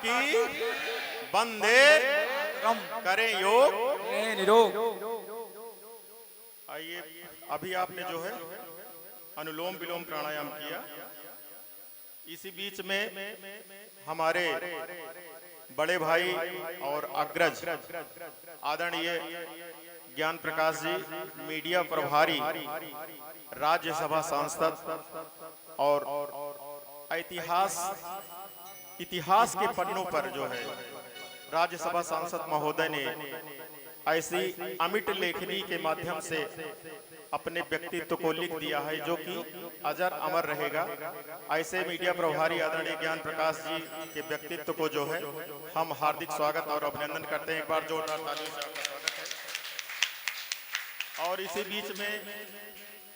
की बंदे करें योग निरोग। आइए, अभी आपने जो है अनुलोम विलोम प्राणायाम किया। इसी बीच में हमारे बड़े भाई और अग्रज आदरणीय ज्ञान प्रकाश जी, मीडिया प्रभारी, राज्यसभा सांसद और इतिहास के पन्नों पर जो है राज्यसभा सांसद महोदय ने ऐसी अमिट लेखनी के माध्यम से अपने व्यक्तित्व को लिख दिया है जो कि अजर अमर रहेगा। ऐसे मीडिया प्रभारी आदरणीय ज्ञान प्रकाश जी के व्यक्तित्व को जो है हम हार्दिक स्वागत और अभिनंदन करते हैं। एक बार जोरदार तालियों से आपका स्वागत है। और इसी बीच में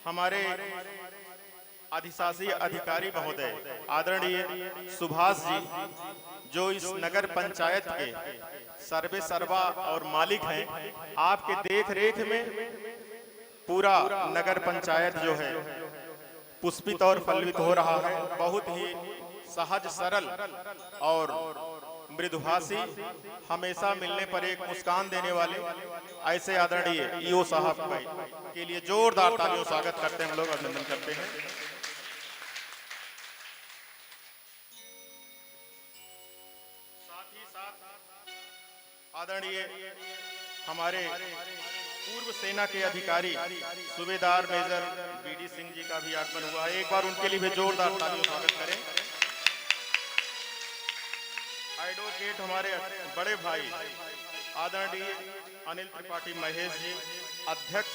हमारे अधिशासी अधिकारी महोदय आदरणीय सुभाष जी, जो इस नगर पंचायत के सर्वे सर्वा और मालिक हैं, आपके देख रेख में पूरा नगर पंचायत जो है पुष्पित और फलित हो रहा है। बहुत ही सहज सरल और मृदुभाषी, हमेशा मिलने पर एक मुस्कान देने वाले ऐसे आदरणीय ईओ साहब के लिए जोरदार तालियों स्वागत करते हैं, हम लोग अभिनंदन करते हैं। साथ ही साथ आदरणीय हमारे पूर्व सेना के अधिकारी सूबेदार मेजर बीडी सिंह जी का भी आगमन हुआ है। एक बार उनके लिए भी जोरदार तालियों स्वागत करें। एडवोकेट हमारे बड़े भाई आदरणीय अनिल त्रिपाठी महेश जी, अध्यक्ष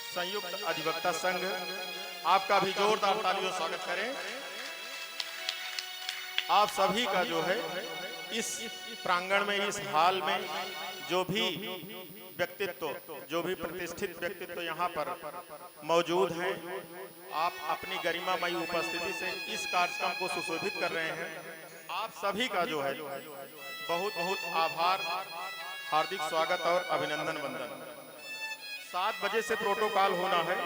संयुक्त अधिवक्ता संघ, आपका भी जोरदार तालियों स्वागत करें। आप सभी का जो है इस प्रांगण में, इस हाल में जो भी व्यक्तित्व, जो भी प्रतिष्ठित व्यक्तित्व यहाँ पर मौजूद हैं, आप अपनी गरिमामयी उपस्थिति से इस कार्यक्रम को सुशोभित कर रहे हैं। आप सभी का जो है बहुत बहुत आभार, हार्दिक स्वागत और अभिनंदन वंदन। 7 बजे से प्रोटोकॉल होना है,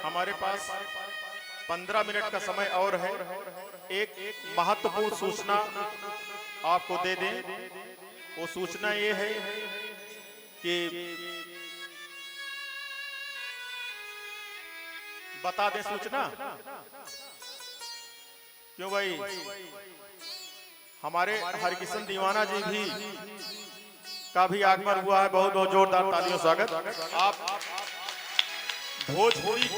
हमारे पास 15 मिनट का समय और है। एक महत्वपूर्ण सूचना आपको दे दें। वो सूचना ये है कि बता दें सूचना, क्यों भाई, हमारे हरकिशन दीवाना जी भी का भी आगमन हुआ है। बहुत बहुत जोरदार तालियों स्वागत। आप भोजपुरी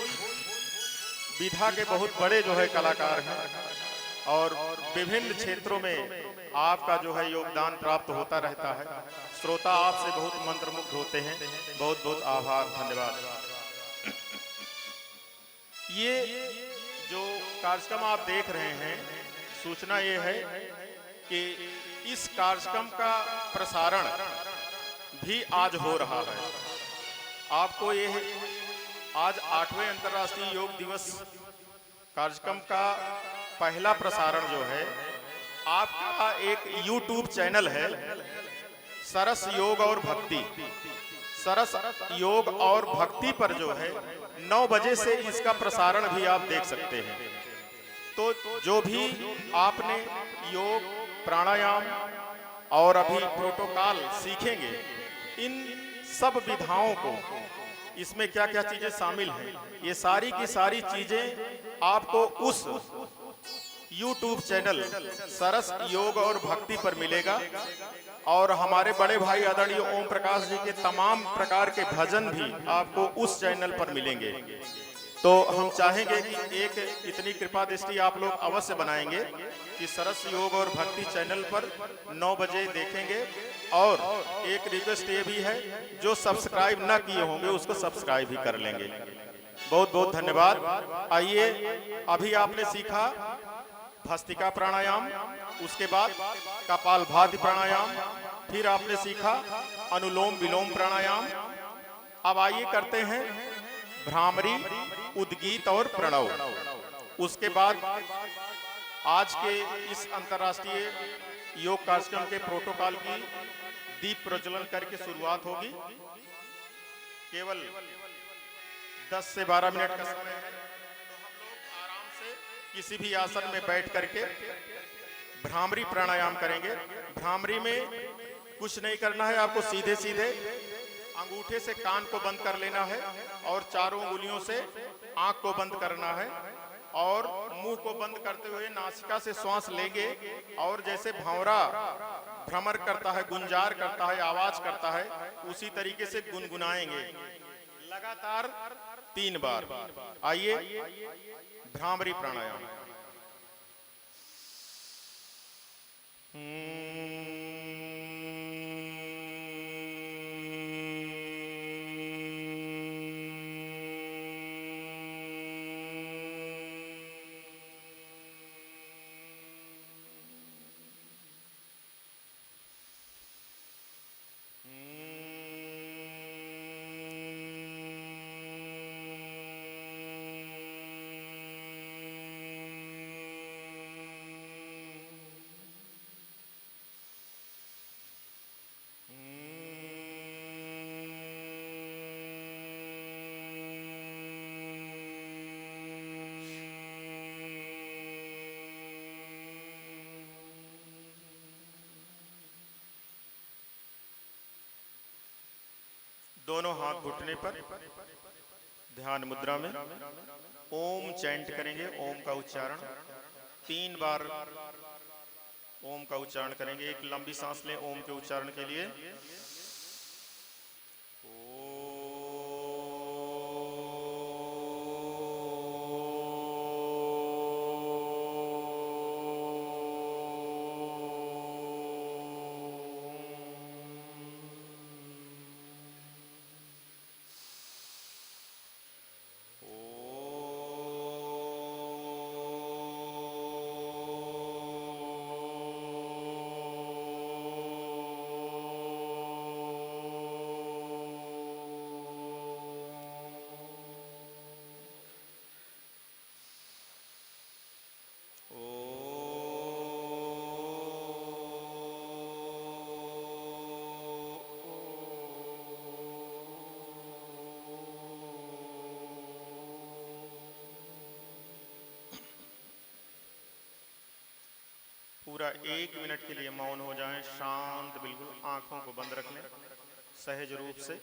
विधा के बहुत बड़े जो है कलाकार हैं और विभिन्न क्षेत्रों में आपका जो है योगदान प्राप्त होता रहता है। श्रोता आपसे बहुत मंत्रमुग्ध होते हैं। बहुत बहुत आभार, धन्यवाद। ये जो कार्यक्रम आप देख रहे हैं, सूचना ये है कि इस कार्यक्रम का प्रसारण भी आज हो रहा है। आपको ये आज 8वें अंतर्राष्ट्रीय योग दिवस कार्यक्रम का पहला प्रसारण जो है, आपका एक YouTube चैनल है सरस योग और भक्ति। सरस योग और भक्ति पर जो है 9 बजे से इसका प्रसारण भी आप देख सकते हैं। तो जो भी आपने योग, प्राणायाम और अभी प्रोटोकॉल सीखेंगे, इन सब विधाओं को, इसमें क्या क्या चीजें शामिल हैं, ये सारी की सारी चीजें आपको उस YouTube चैनल सरस योग और भक्ति पर मिलेगा। और हमारे बड़े भाई आदरणीय ओम प्रकाश जी के तमाम प्रकार के भजन भी आपको उस चैनल पर मिलेंगे। तो हम चाहेंगे कि एक इतनी कृपा दृष्टि आप लोग अवश्य बनाएंगे कि सरस योग और भक्ति चैनल पर 9 बजे देखेंगे। और एक रिक्वेस्ट ये भी है, जो सब्सक्राइब ना किए होंगे उसको सब्सक्राइब भी कर लेंगे। बहुत बहुत धन्यवाद। आइए, अभी आपने सीखा भस्त्रिका प्राणायाम, उसके बाद कपालभाति प्राणायाम, फिर आपने सीखा अनुलोम विलोम प्राणायाम। अब आइए करते हैं भ्रामरी, उद्गीत और प्रणव। उसके बाद आज के इस अंतर्राष्ट्रीय योग कार्यक्रम के प्रोटोकॉल की दीप प्रज्वलन करके शुरुआत होगी। केवल 10 से 12 मिनट का समय है, तो हम लोग आराम से किसी भी आसन में बैठ करके भ्रामरी प्राणायाम करेंगे। भ्रामरी में कुछ नहीं करना है, आपको सीधे सीधे अंगूठे से कान को बंद कर लेना है और चारों उंगलियों से आंख को बंद करना है और मुंह को बंद करते हुए नासिका से श्वास लेंगे और जैसे भंवरा भ्रमर करता है, गुंजार करता है, आवाज करता है, उसी तरीके से गुनगुनाएंगे लगातार 3 बार। आइए भ्रामरी प्राणायाम। दोनों हाथ घुटने पर ध्यान मुद्रा में ओम चैंट करेंगे। ओम का उच्चारण 3 बार ओम का उच्चारण करेंगे। एक लंबी सांस लें ओम के उच्चारण के लिए। पूरा 1 मिनट के लिए मौन हो जाएं, शांत बिल्कुल। आंखों को बंद रख लें, सहज रूप से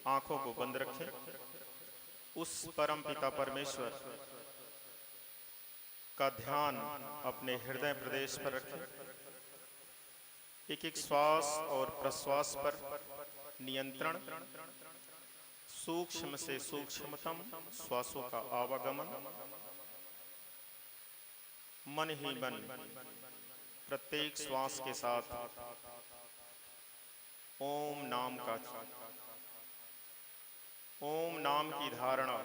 आंखों को बंद रखें। उस परम पिता परमेश्वर का ध्यान अपने हृदय प्रदेश पर रखें। एक एक श्वास और प्रश्वास पर नियंत्रण, सूक्ष्म से सूक्ष्मतम श्वासों का आवागमन, मन ही मन प्रत्येक श्वास के साथ ओम नाम की धारणा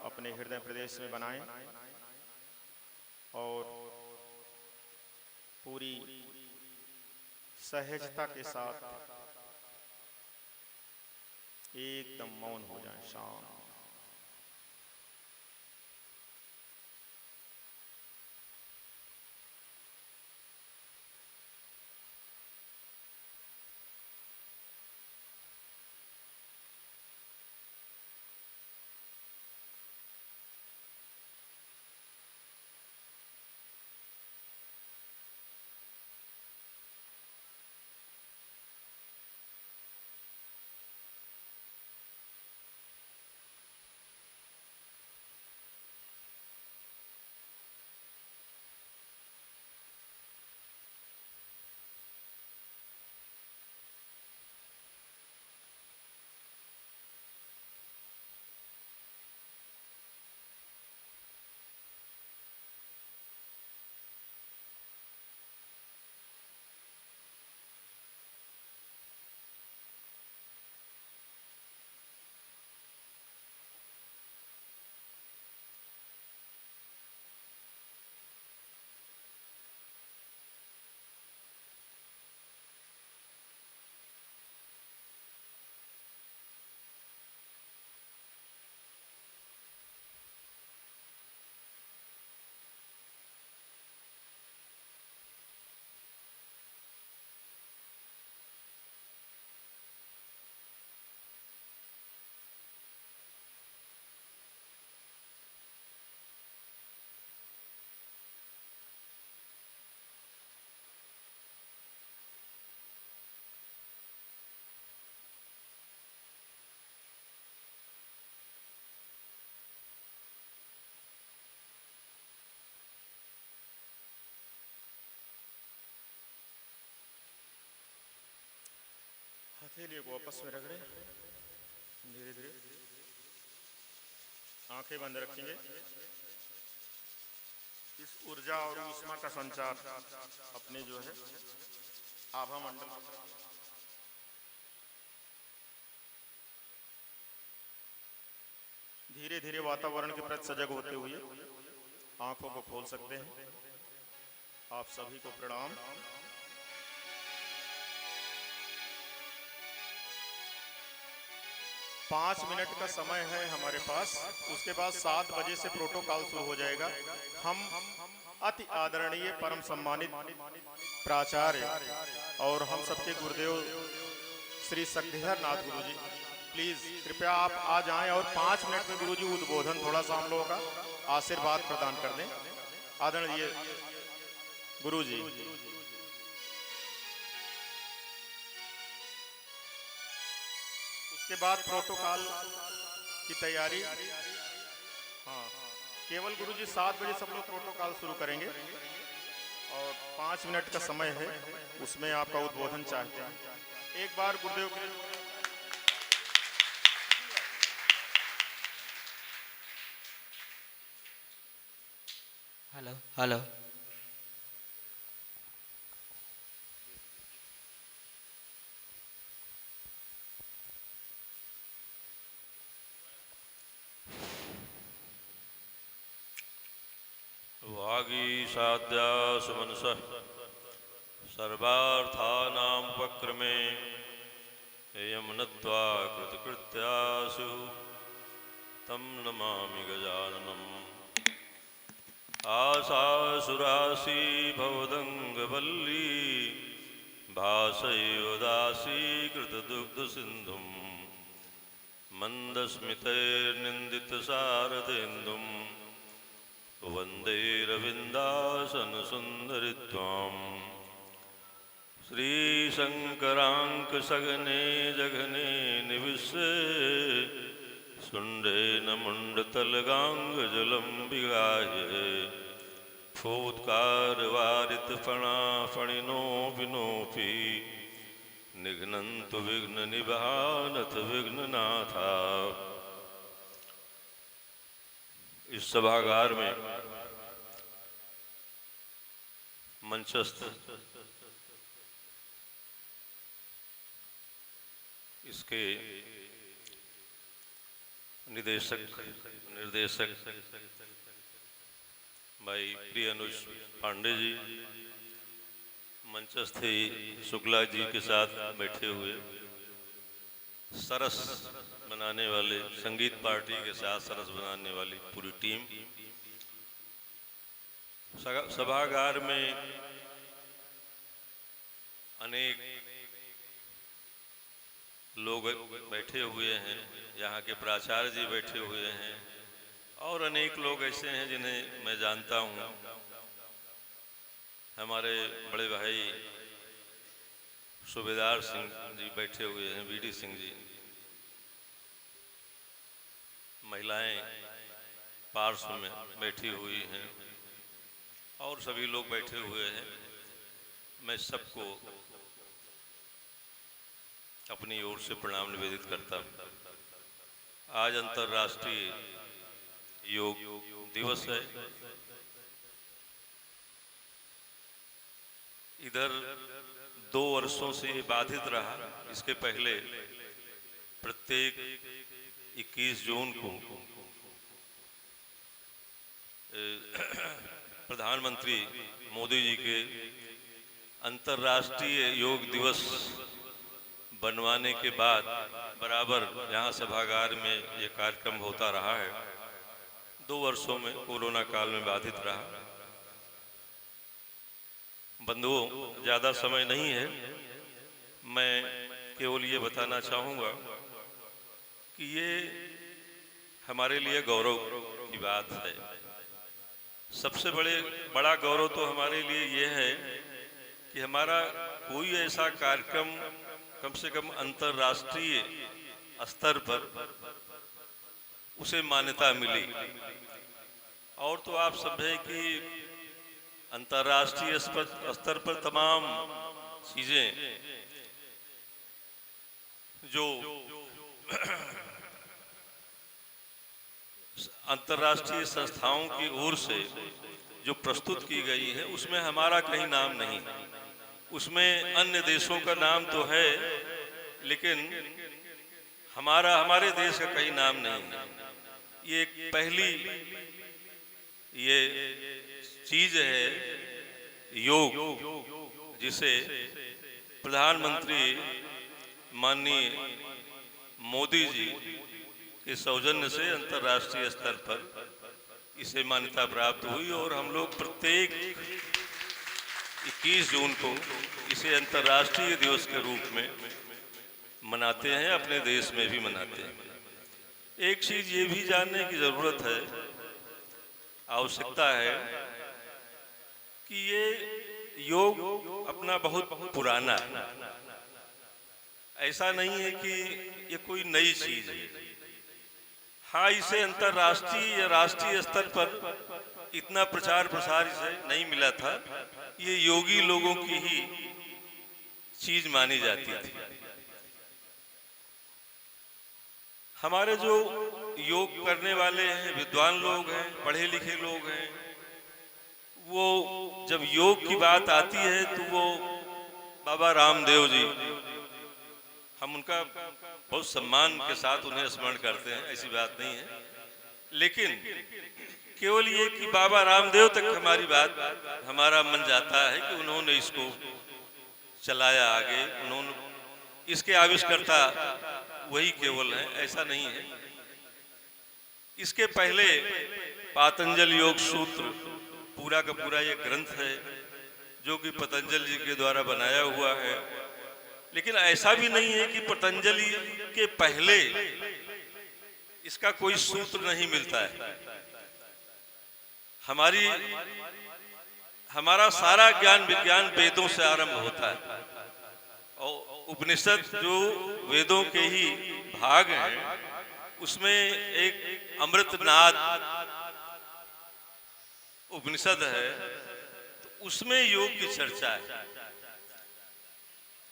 अपने हृदय प्रदेश में बनाएं और पूरी सहजता के साथ एकदम मौन हो जाएं, शांत। थैलियों को आपस में रगड़े, धीरे धीरे आंखें बंद रखेंगे। इस ऊर्जा और ऊष्मा का संचार अपने जो है आभा मंडल, धीरे धीरे वातावरण के प्रति सजग होते हुए आंखों को खोल सकते हैं। आप सभी को प्रणाम। पाँच मिनट का समय है हमारे पास, उसके बाद 7 बजे से प्रोटोकॉल शुरू हो जाएगा। हम अति आदरणीय परम सम्मानित प्राचार्य और हम सबके गुरुदेव श्री शक्तिधर नाथ गुरु जी, प्लीज कृपया आप आ जाएं और 5 मिनट में गुरु जी उद्बोधन थोड़ा सा हम लोगों का आशीर्वाद प्रदान कर दें। आदरणीय गुरु जी। उसके बाद प्रोटोकॉल की तैयारी। हाँ, केवल गुरु जी 7 बजे सब लोग प्रोटोकॉल शुरू करेंगे और 5 मिनट का समय है, उसमें आपका उद्बोधन चाहते हैं। एक बार गुरुदेव के हेलो हेलो। वागीशाद्या सुमनसः सर्वार्थानां उपक्रमे एयं नत्वा कृतकृत्यासु तं नमामि गजाननम्। आशासुरासी भवदङ्गवल्ली भासैव दासी कृतदुग्धसिन्धुं मन्दस्मितैर्निन्दितशारदेन्दुं वन्दे रविन्दासनसुन्दरित्वाम्। श्रीशङ्कराङ्कसगने जघने निविश्य शुण्डेन मुण्डतलगाङ्गजलं विगाह्य फूत्कारवारितफणाफणिनो विनोऽपि निघ्नन्तु विघ्ननिवानथ विघ्ननाथा। इस सभागार में मंचस्थ इसके निर्देशक भाई प्रिय अनुज पांडे जी, मंचस्थ शुक्ला जी के साथ बैठे हुए सरस बनाने वाले संगीत पार्टी के साथ सरस बनाने वाली पूरी टीम, सभागार में अनेक लोग बैठे हुए हैं, यहाँ के प्राचार्य जी बैठे हुए हैं और अनेक लोग ऐसे हैं जिन्हें मैं जानता हूँ। हमारे बड़े भाई सूबेदार सिंह जी बैठे हुए हैं, बीडी सिंह जी, महिलाएं पार्श्व में बैठी हुई हैं और सभी लोग बैठे हुए हैं। मैं सबको अपनी ओर से प्रणाम निवेदित करता हूँ। आज अंतर्राष्ट्रीय योग दिवस है। इधर 2 वर्षों से बाधित रहा। इसके पहले प्रत्येक 21 जून को प्रधानमंत्री मोदी जी के अंतर्राष्ट्रीय योग दिवस बनवाने के बाद बराबर यहाँ सभागार में ये कार्यक्रम होता रहा है। 2 वर्षों में कोरोना काल में बाधित रहा। बंधुओं, ज़्यादा समय नहीं है, मैं केवल ये बताना चाहूँगा कि ये हमारे लिए गौरव की बात है। सबसे बड़ा गौरव तो हमारे लिए ये है कि हमारा कोई ऐसा कार्यक्रम कम से कम अंतर्राष्ट्रीय स्तर पर उसे मान्यता मिली। और तो आप सब है कि अंतर्राष्ट्रीय स्तर पर तमाम चीज़ें जो अंतर्राष्ट्रीय संस्थाओं की ओर से जो प्रस्तुत की गई है उसमें हमारा कहीं नाम नहीं। उसमें अन्य देशों का नाम तो है, लेकिन हमारे देश का कहीं नाम नहीं है। ये एक पहली ये चीज है योग, जिसे प्रधानमंत्री माननीय मोदी जी के सौजन्य से अंतर्राष्ट्रीय स्तर पर इसे मान्यता प्राप्त हुई और हम लोग प्रत्येक 21 जून को इसे अंतर्राष्ट्रीय दिवस के रूप में मनाते हैं, अपने देश में भी मनाते हैं। एक चीज ये भी जानने की जरूरत है, आवश्यकता है कि ये योग अपना बहुत पुराना है। ऐसा नहीं है कि ये कोई नई चीज है। हाँ, इसे अंतर्राष्ट्रीय या राष्ट्रीय स्तर पर इतना प्रचार प्रसार इसे नहीं मिला था। ये योगी लोगों की ही चीज मानी जाती थी। हमारे जो योग करने वाले हैं, विद्वान लोग हैं, पढ़े लिखे लोग हैं, वो जब योग की बात आती है तो वो बाबा रामदेव जी, हम उनका बहुत सम्मान के साथ उन्हें स्मरण करते हैं, ऐसी बात नहीं है। लेकिन केवल ये कि बाबा रामदेव तक हमारा मन जाता है कि उन्होंने इसको चलाया आगे, उन्होंने इसके आविष्कर्ता वही केवल है, ऐसा नहीं है। इसके पहले पातंजल योग सूत्र पूरा का पूरा ये ग्रंथ है जो कि पतंजलि जी के द्वारा बनाया हुआ है। लेकिन ऐसा भी नहीं है कि पतंजलि के पहले इसका कोई सूत्र नहीं मिलता है। हमारा सारा ज्ञान विज्ञान वेदों से आरंभ होता है और उपनिषद जो वेदों के ही भाग हैं, उसमें एक अमृतनाद उपनिषद है, तो उसमें योग की चर्चा है।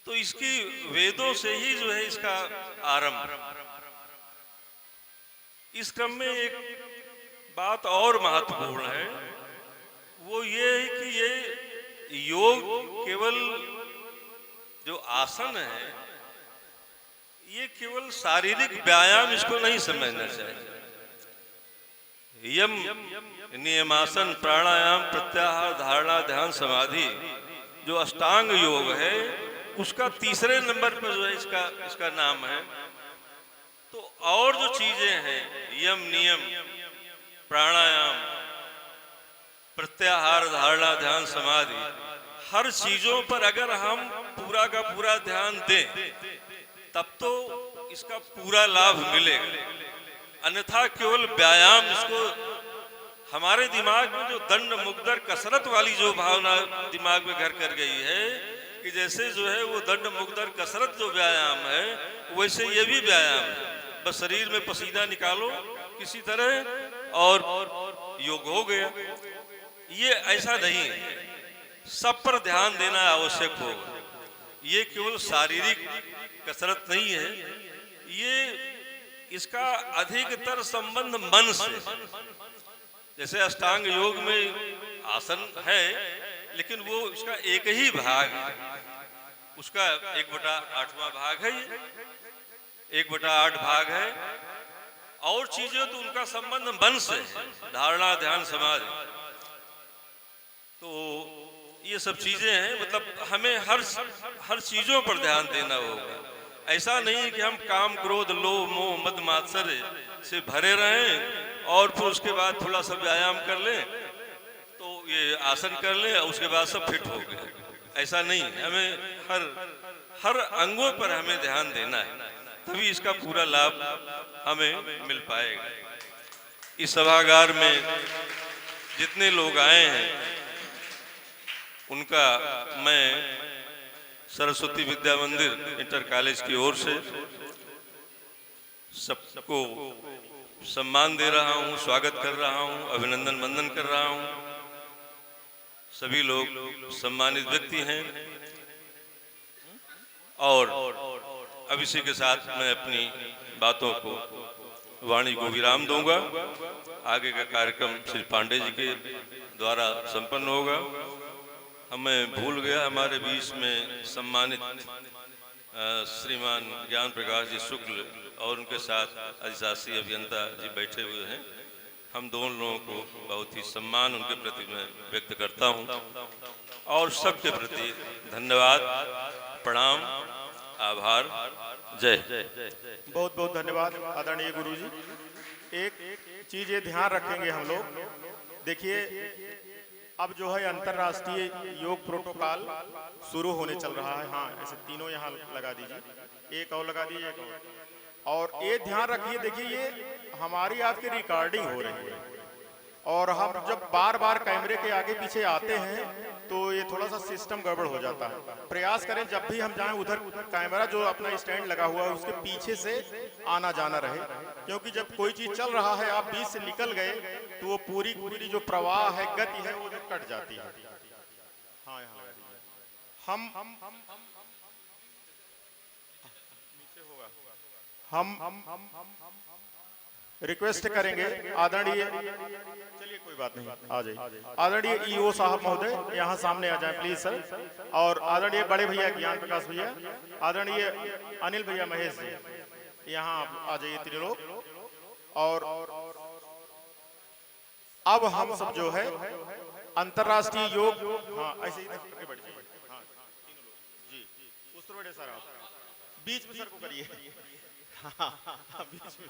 तो इसकी वेदों से ही जो है इसका आरंभ। इस क्रम में एक बात और महत्वपूर्ण है, वो ये है कि ये योग केवल जो आसन है, ये केवल शारीरिक व्यायाम इसको नहीं समझना चाहिए। यम नियमासन प्राणायाम प्रत्याहार धारणा ध्यान समाधि जो अष्टांग योग है, उसका तीसरे नंबर पर जो है इसका नाम है। तो और जो चीजें हैं, यम नियम प्राणायाम प्रत्याहार धारणा ध्यान समाधि, हर चीजों पर अगर हम पूरा का पूरा ध्यान दें तब तो इसका पूरा लाभ मिलेगा। अन्यथा केवल व्यायाम, इसको हमारे दिमाग में जो दंड मुग्दर कसरत वाली जो भावना दिमाग में घर कर गई है कि जैसे जो है वो दंड मुग्दर कसरत जो व्यायाम है, वैसे ये भी व्यायाम है। बस शरीर में पसीना निकालो किसी तरह और योग हो गया। ये ऐसा नहीं है, सब पर ध्यान देना आवश्यक होगा। ये केवल शारीरिक कसरत नहीं है, ये इसका अधिकतर संबंध मन से। जैसे अष्टांग योग में आसन है, लेकिन वो इसका एक ही भाग है, उसका 1/8वां भाग है, 1/8 भाग है। और चीजें तो उनका संबंध मन से है, धारणा ध्यान समाधि। तो ये सब चीजें हैं, मतलब हमें हर चीजों पर ध्यान देना होगा। ऐसा नहीं कि हम काम क्रोध लोभ मोह मद मात्सर्य से भरे रहें और फिर उसके बाद थोड़ा सा व्यायाम कर लें, तो ये आसन कर लें और उसके बाद सब फिट हो गए। ऐसा नहीं, हमें हर अंगों पर हमें ध्यान देना है, तभी इसका पूरा लाभ हमें मिल पाएगा। इस सभागार में जितने लोग आए हैं उनका मैं सरस्वती विद्या मंदिर इंटर कॉलेज की ओर से सबको सम्मान दे रहा हूँ, स्वागत कर रहा हूँ, अभिनंदन वंदन कर रहा हूँ। सभी लोग सम्मानित व्यक्ति हैं और अब इसी के साथ मैं अपनी बातों को वाणी को विराम दूंगा। आगे का कार्यक्रम श्री पांडे जी के द्वारा संपन्न होगा। हमें भूल गया, हमारे बीच में सम्मानित श्रीमान ज्ञान प्रकाश जी शुक्ल और उनके साथ अधिशासी अभियंता जी बैठे हुए हैं। हम दोनों लोगों को बहुत ही सम्मान उनके प्रति मैं व्यक्त करता हूं और सबके प्रति धन्यवाद, प्रणाम, आभार, जय। बहुत बहुत धन्यवाद आदरणीय गुरुजी। एक चीज ये ध्यान रखेंगे हम लोग, देखिए अब जो है अंतर्राष्ट्रीय योग प्रोटोकॉल शुरू होने चल रहा है। हाँ, ऐसे तीनों यहाँ लगा दीजिए, एक और लगा दीजिए, एक और ये ध्यान रखिए। देखिए ये हमारी आपकी रिकॉर्डिंग हो रही है और हम जब बार बार कैमरे के आगे पीछे आते हैं तो ये थोड़ा सा सिस्टम गड़बड़ हो जाता है। प्रयास करें जब भी हम जाएं उधर कैमरा जो अपना स्टैंड लगा हुआ है उसके पीछे से आना जाना रहे, क्योंकि जब कोई चीज चल रहा है आप बीच से निकल गए तो वो पूरी पूरी जो प्रवाह है, गति है, वो उधर कट जाती है। हाँ, यहाँ लगा दीजिए। हम नीचे होगा, हम रिक्वेस्ट करेंगे आदरणीय, चलिए कोई बात नहीं, आ जाइए। आदरणीय ईओ साहब महोदय यहाँ सामने आ जाएं प्लीज सर, और आदरणीय बड़े भैया ज्ञान प्रकाश भैया, आदरणीय अनिल भैया महेश जी यहाँ आ जाइए तीनों लोग। और अब हम सब जो है अंतर्राष्ट्रीय योग, हाँ ऐसे ही करके बैठ जाइए। हाँ तीनों लोग जी, उस तरह बैठे सर, आप बीच में सर को करिए। हाँ बीच में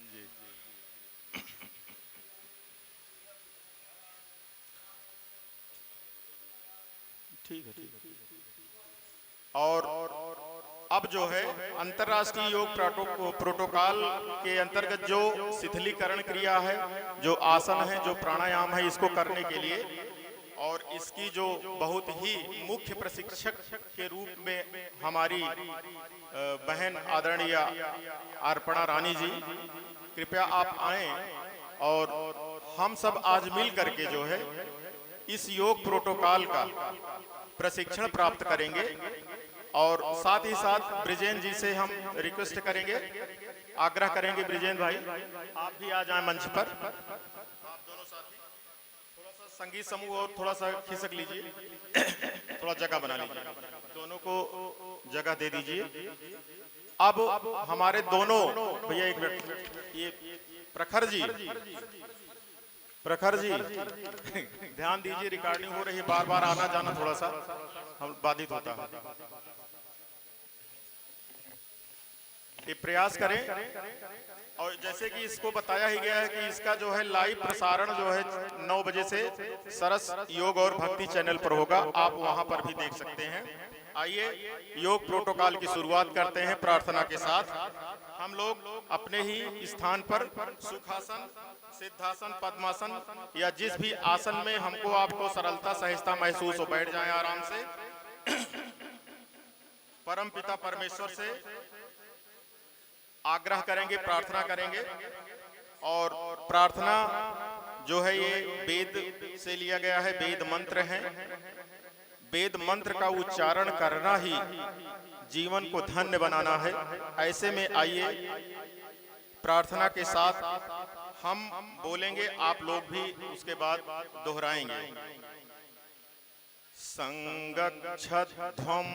जी। ठीक है, ठीक है। और अब जो है अंतर्राष्ट्रीय योग प्रोटोकॉल के अंतर्गत जो शिथिलीकरण क्रिया है, जो आसन है, जो प्राणायाम है, इसको करने के लिए और इसकी जो बहुत ही मुख्य प्रशिक्षक के रूप में हमारी बहन आदरणीय अर्पणा रानी जी, कृपया आप आए और हम सब आज मिल करके जो है इस योग प्रोटोकॉल का प्रशिक्षण प्राप्त करेंगे। और साथ ही साथ ब्रिजेन जी से हम रिक्वेस्ट करेंगे, आग्रह करेंगे, ब्रिजेन भाई आप भी आ जाएं मंच पर। आप दोनों साथी थोड़ा सा संगीत समूह और थोड़ा सा खिसक लीजिए, थोड़ा जगह बना लीजिए, दोनों को जगह दे दीजिए। अब हमारे दोनों भैया, एक मिनट, ये प्रखर जी, प्रखर जी ध्यान दीजिए, रिकॉर्डिंग हो रही है, बार बार आना जाना थोड़ा सा हम बाधित होता है, ये प्रयास करें। और जैसे कि इसको बताया ही गया है कि इसका जो है लाइव प्रसारण जो है 9 बजे से सरस योग और भक्ति चैनल पर होगा, आप वहां पर भी देख सकते हैं। आइए योग प्रोटोकॉल की शुरुआत करते हैं प्रार्थना के साथ। हम लोग अपने ही स्थान पर सुखासन, सिद्धासन, पद्मासन या जिस भी आसन में हमको आपको सरलता सहजता महसूस हो, बैठ जाएं आराम से। परम पिता परमेश्वर से आग्रह करेंगे, प्रार्थना करेंगे। और प्रार्थना जो है ये वेद से लिया गया है, वेद मंत्र है। वेद मंत्र का उच्चारण करना ही जीवन को धन्य बनाना है। ऐसे में आइए प्रार्थना के साथ हम बोलेंगे, आप लोग भी उसके बाद दोहराएंगे। संगच्छध्वं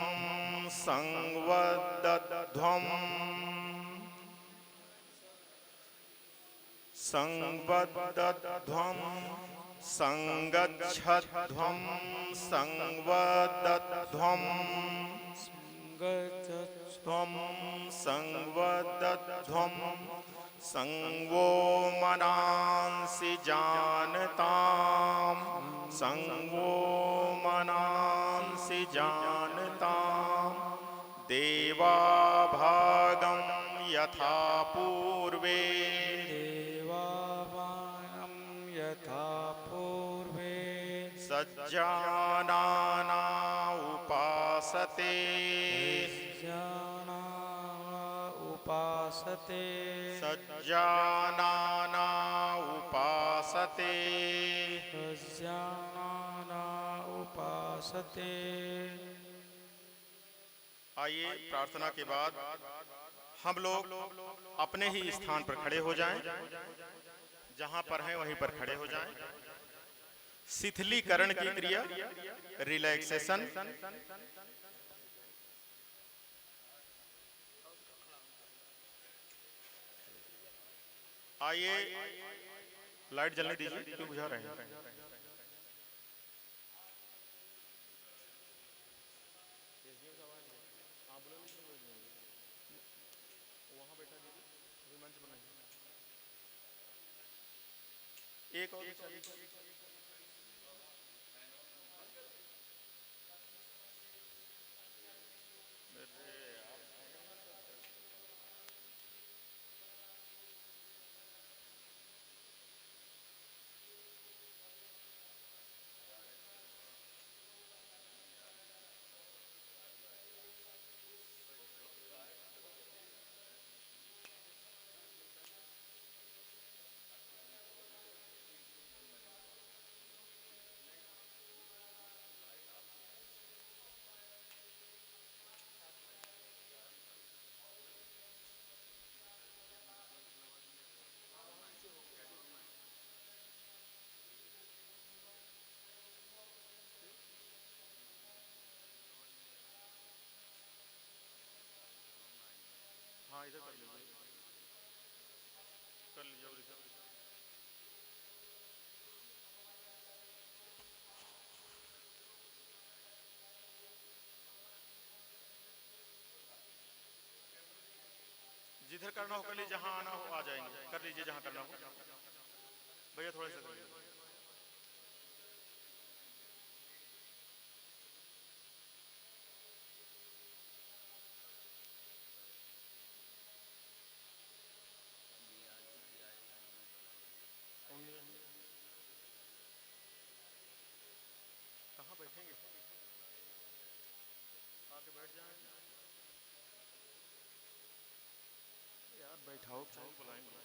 संवदध्वं संवदध्वं संगच्छध्वं संवदध्वं संगच्छध्वं संवदध्वं संगो मनांसि जानतां संगो मनांसि जानतां देवाभागं यथा पूर्वे यथा पूर्वे सज्जानाना उपासते उपासते सज्जानाना उपासते सज्जानाना उपासते। आइए प्रार्थना के बाद हम लोग अपने ही स्थान पर खड़े हो जाएं, जहां पर हैं वहीं पर खड़े हो जाएं। शिथिलीकरण की क्रिया, रिलैक्सेशन। आइए लाइट जलने दीजिए, क्यों बुझा रहे हैं? एक और हाँ, इधर कर लीजिए, कर लीजिए और इधर। जिधर करना हो कर लीजिए, जहाँ आना हो आ जाएंगे, कर लीजिए जहाँ करना हो। भैया थोड़े से कर लीजिए। कहाँ बैठेंगे? आके बैठ जाएंगे यार, बैठाओ चाहे बुलाएंगे।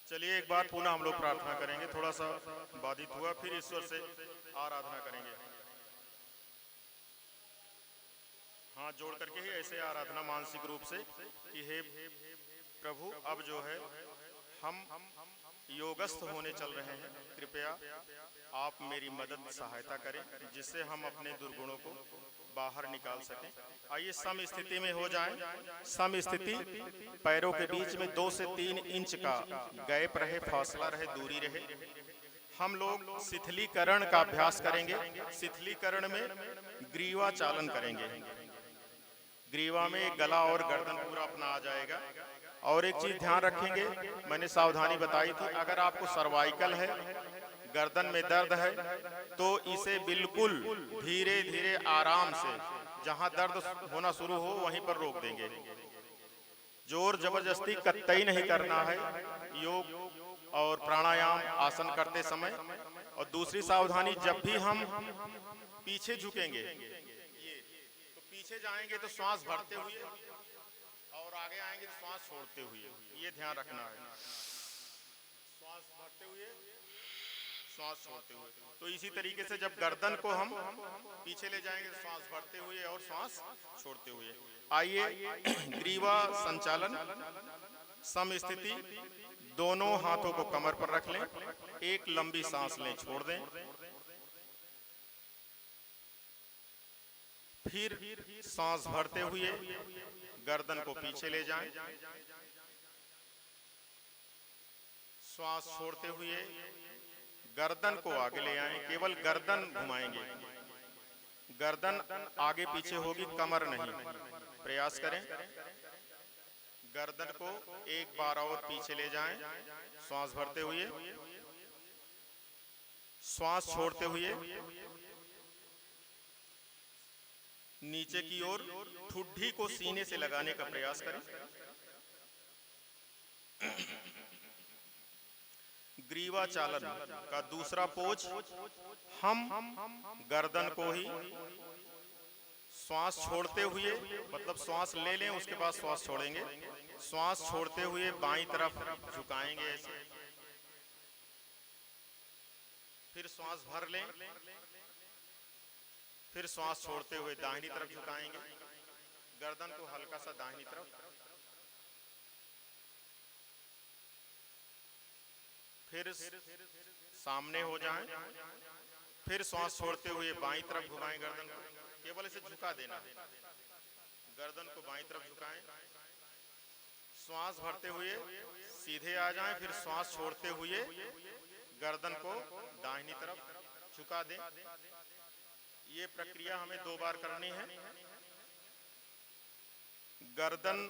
चलिए एक बार पुनः हम लोग प्रार्थना करेंगे, थोड़ा सा बाधित हुआ, फिर ईश्वर से आराधना करेंगे। हाथ जोड़ करके ही ऐसे आराधना मानसिक रूप से कि हे प्रभु, अब जो है हम योगस्थ होने चल रहे हैं, कृपया आप मेरी मदद सहायता करें जिससे हम अपने दुर्गुणों को बाहर निकाल सकें। आइए सम स्थिति में हो जाएं। सम स्थिति, पैरों के बीच में 2 से 3 इंच का गैप रहे, फासला रहे, दूरी रहे। हम लोग शिथिलीकरण का अभ्यास करेंगे। शिथिलीकरण में ग्रीवा चालन करेंगे। ग्रीवा में गला और गर्दन पूरा अपना आ जाएगा। और एक चीज ध्यान रखेंगे, मैंने सावधानी बताई थी, अगर आपको सर्वाइकल है, गर्दन में दर्द है, तो इसे बिल्कुल धीरे धीरे आराम से, जहां दर्द होना शुरू हो वहीं पर रोक देंगे। जोर जबरदस्ती कतई नहीं करना है योग और प्राणायाम आसन करते समय। और दूसरी सावधानी, जब भी हम पीछे झुकेंगे, तो पीछे जाएंगे तो श्वास भरते हुए, और आगे आएंगे तो श्वास छोड़ते हुए, ये ध्यान रखना है। श्वास भरते हुए, श्वास छोड़ते हुए। तो इसी तरीके से जब गर्दन को हम पीछे ले जाएंगे तो श्वास भरते हुए और श्वास छोड़ते हुए। आइए ग्रीवा संचालन। सम स्थिति, दोनों हाथों को कमर पर रख लें, एक लंबी सांस लें, छोड़ दें, फिर सांस भरते हुए गर्दन को पीछे ले जाएं, श्वास छोड़ते हुए गर्दन को आगे ले आएं, केवल गर्दन घुमाएंगे, गर्दन आगे पीछे होगी, कमर नहीं। प्रयास करें, गर्दन को एक बार और पीछे ले जाएं, श्वास भरते हुए, श्वास छोड़ते हुए नीचे की ओर ठुड्डी को सीने से लगाने का प्रयास करें। ग्रीवा चालन का दूसरा पोज, हम गर्दन को ही श्वास छोड़ते हुए, मतलब श्वास ले लें उसके बाद श्वास छोड़ेंगे, श्वास छोड़ते हुए बाईं तरफ झुकाएंगे ऐसे, फिर श्वास भर लें, फिर श्वास छोड़ते हुए दाहिनी तरफ झुकाएंगे, गर्दन को हल्का सा दाहिनी तरफ, फिर सामने हो जाएं, फिर श्वास छोड़ते हुए बाईं तरफ घुमाएं गर्दन को, केवल इसे झुका देना है, गर्दन को बाईं तरफ झुकाएं, श्वास भरते हुए सीधे आ जाएं, फिर श्वास छोड़ते हुए गर्दन को दाहिनी तरफ झुका दें। ये प्रक्रिया हमें 2 बार करनी है। गर्दन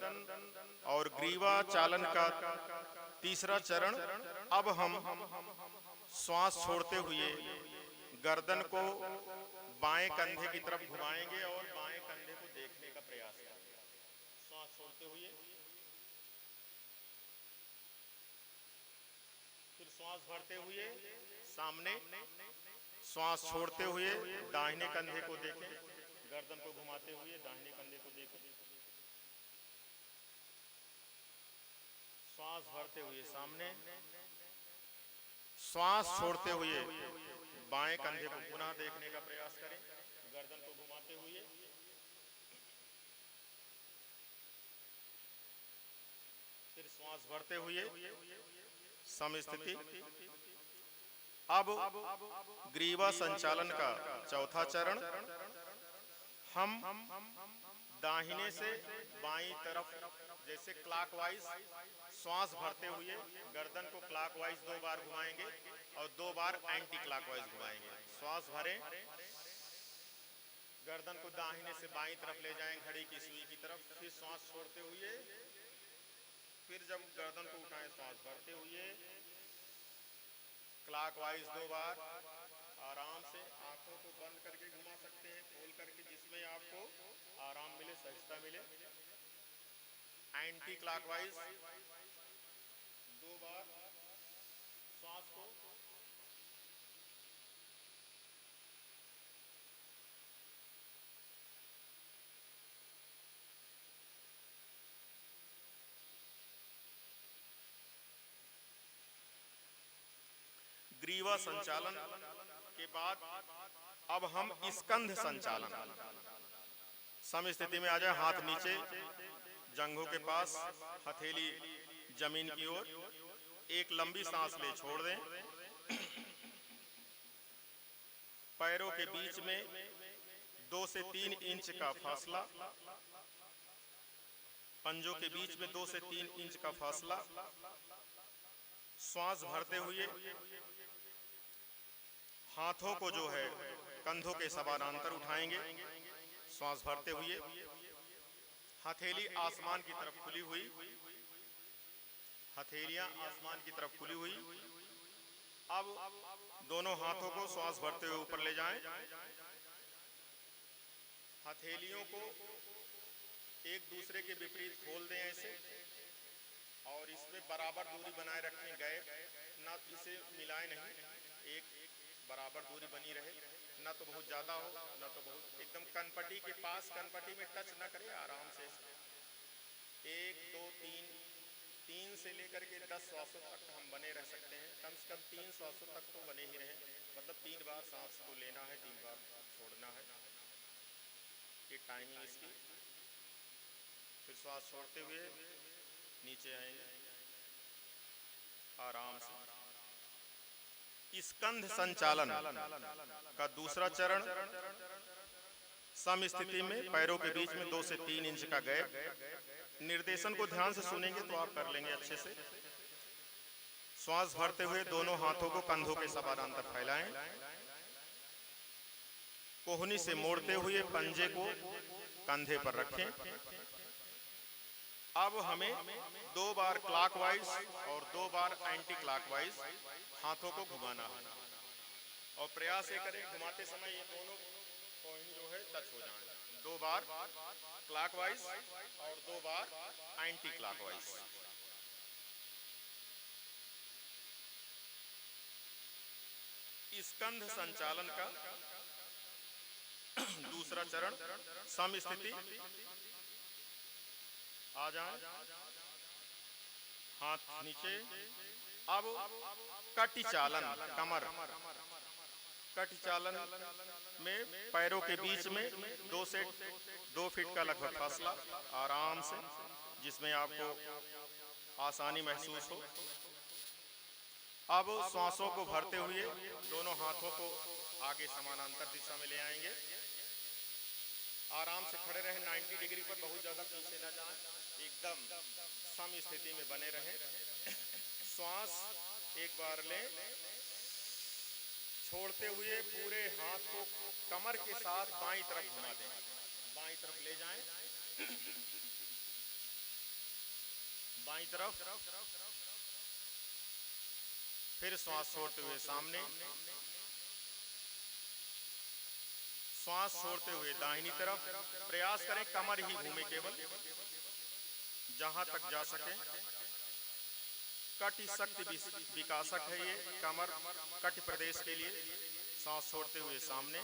और ग्रीवा चालन का तीसरा चरण, अब हम श्वास छोड़ते हुए गर्दन को बाएं कंधे की तरफ घुमाएंगे और बाएं कंधे को देखने का प्रयास करेंगे। श्वास छोड़ते हुए, फिर श्वास भरते हुए सामने, श्वास छोड़ते हुए दाहिने कंधे को देखें, गर्दन को घुमाते हुए दाहिने कंधे को देखें, श्वास भरते हुए सामने, श्वास छोड़ते हुए बाएं कंधे को पुनः देखने का प्रयास करें, गर्दन को घुमाते हुए, फिर श्वास भरते हुए समस्थिति। अब ग्रीवा संचालन का चौथा चरण, हम दाहिने से बाईं तरफ जैसे क्लॉकवाइज श्वास भरते हुए गर्दन को क्लॉकवाइज 2 बार घुमाएंगे और 2 बार एंटी क्लॉकवाइज घुमाएंगे। श्वास भरें, गर्दन को दाहिने से बाईं तरफ ले जाएं घड़ी की सुई की तरफ, फिर श्वास छोड़ते हुए, फिर जब गर्दन को उठाएं श्वास भरते हुए क्लॉकवाइज 2 बार, आराम से आंखों को बंद करके घुमा सकते हैं, खोल करके, जिसमें आपको आराम मिले, सहजता मिले। एंटी क्लॉकवाइज 2 बार श्वास को ग्रीवा संचालन के बाद अब हम स्कंध संचालन, समस्थिति में आ जाए, हाथ नीचे जंघों के पास, हथेली जमीन की ओर, एक लंबी सांस ले छोड़ दें, पैरों के बीच में 2 से 3 इंच का फासला, पंजों के बीच में 2 से 3 इंच का फासला, श्वास भरते हुए हाथों को जो है कंधों के समानांतर उठाएंगे, श्वास भरते हुए हथेली आसमान की तरफ खुली हुई, हथेलियां आसमान की तरफ खुली हुई। अब दोनों हाथों को श्वास भरते हुए ऊपर ले जाएं, हथेलियों को एक दूसरे के विपरीत खोल दें ऐसे, और इसमें बराबर दूरी बनाए रखें, गैप ना, इसे मिलाएं नहीं, एक बराबर दूरी बनी रहे, ना तो बहुत ज्यादा हो ना तो बहुत, एकदम कनपट्टी के पास, कनपट्टी में टच ना करें, आराम से 1 2 3 से लेकर के 10 श्वासों तक हम बने रह सकते हैं, कम से कम 3 श्वासों तक तो बने ही रहे, मतलब 3 बार सांस को लेना है, 3 बार छोड़ना है, ये टाइमिंग इसकी। फिर श्वास छोड़ते हुए नीचे आएंगे आराम से। स्कंध संचालन का दूसरा चरण, समस्थिति में पैरों के बीच में 2 से 3 इंच का गैप। निर्देशन को ध्यान से सुनेंगे तो आप कर लेंगे अच्छे से। श्वास भरते हुए दोनों हाथों को कंधों के समानांतर फैलाएं, कोहनी से मोड़ते हुए पंजे को कंधे पर रखें। अब हमें 2 बार क्लॉकवाइज और 2 बार एंटी क्लॉकवाइज हाथों को घुमाना है, और प्रयास ये करें घुमाते समय ये दोनों कोहनी जो है टच हो जाएं। 2 बार क्लॉकवाइज और 2 बार एंटी क्लॉकवाइज। स्कंध संचालन का दूसरा चरण, समस्थिति, आ जाएं, हाथ नीचे। अब कटी चालन, कट चालन में पैरों के बीच में 2 फीट का लगभग फासला, आराम से, जिसमें आपको आसानी महसूस हो। अब श्वासों को भरते हुए दोनों हाथों को आगे समानांतर दिशा में ले आएंगे। आराम से खड़े रहें 90 डिग्री पर, बहुत ज्यादा पीछे न जाएं, एकदम सम स्थिति में बने रहें। श्वास एक बार लें, छोड़ते हुए पूरे हाथ को कमर के साथ बाईं तरफ घुमा दें, बाईं तरफ ले जाएं, बाईं तरफ। फिर श्वास छोड़ते हुए सामने, श्वास छोड़ते हुए दाहिनी तरफ। प्रयास करें कमर ही घूमे केवल, जहां तक जा सके। कटि शक्ति विकासक है ये कमर, कटि प्रदेश के लिए। सांस छोड़ते हुए सामने,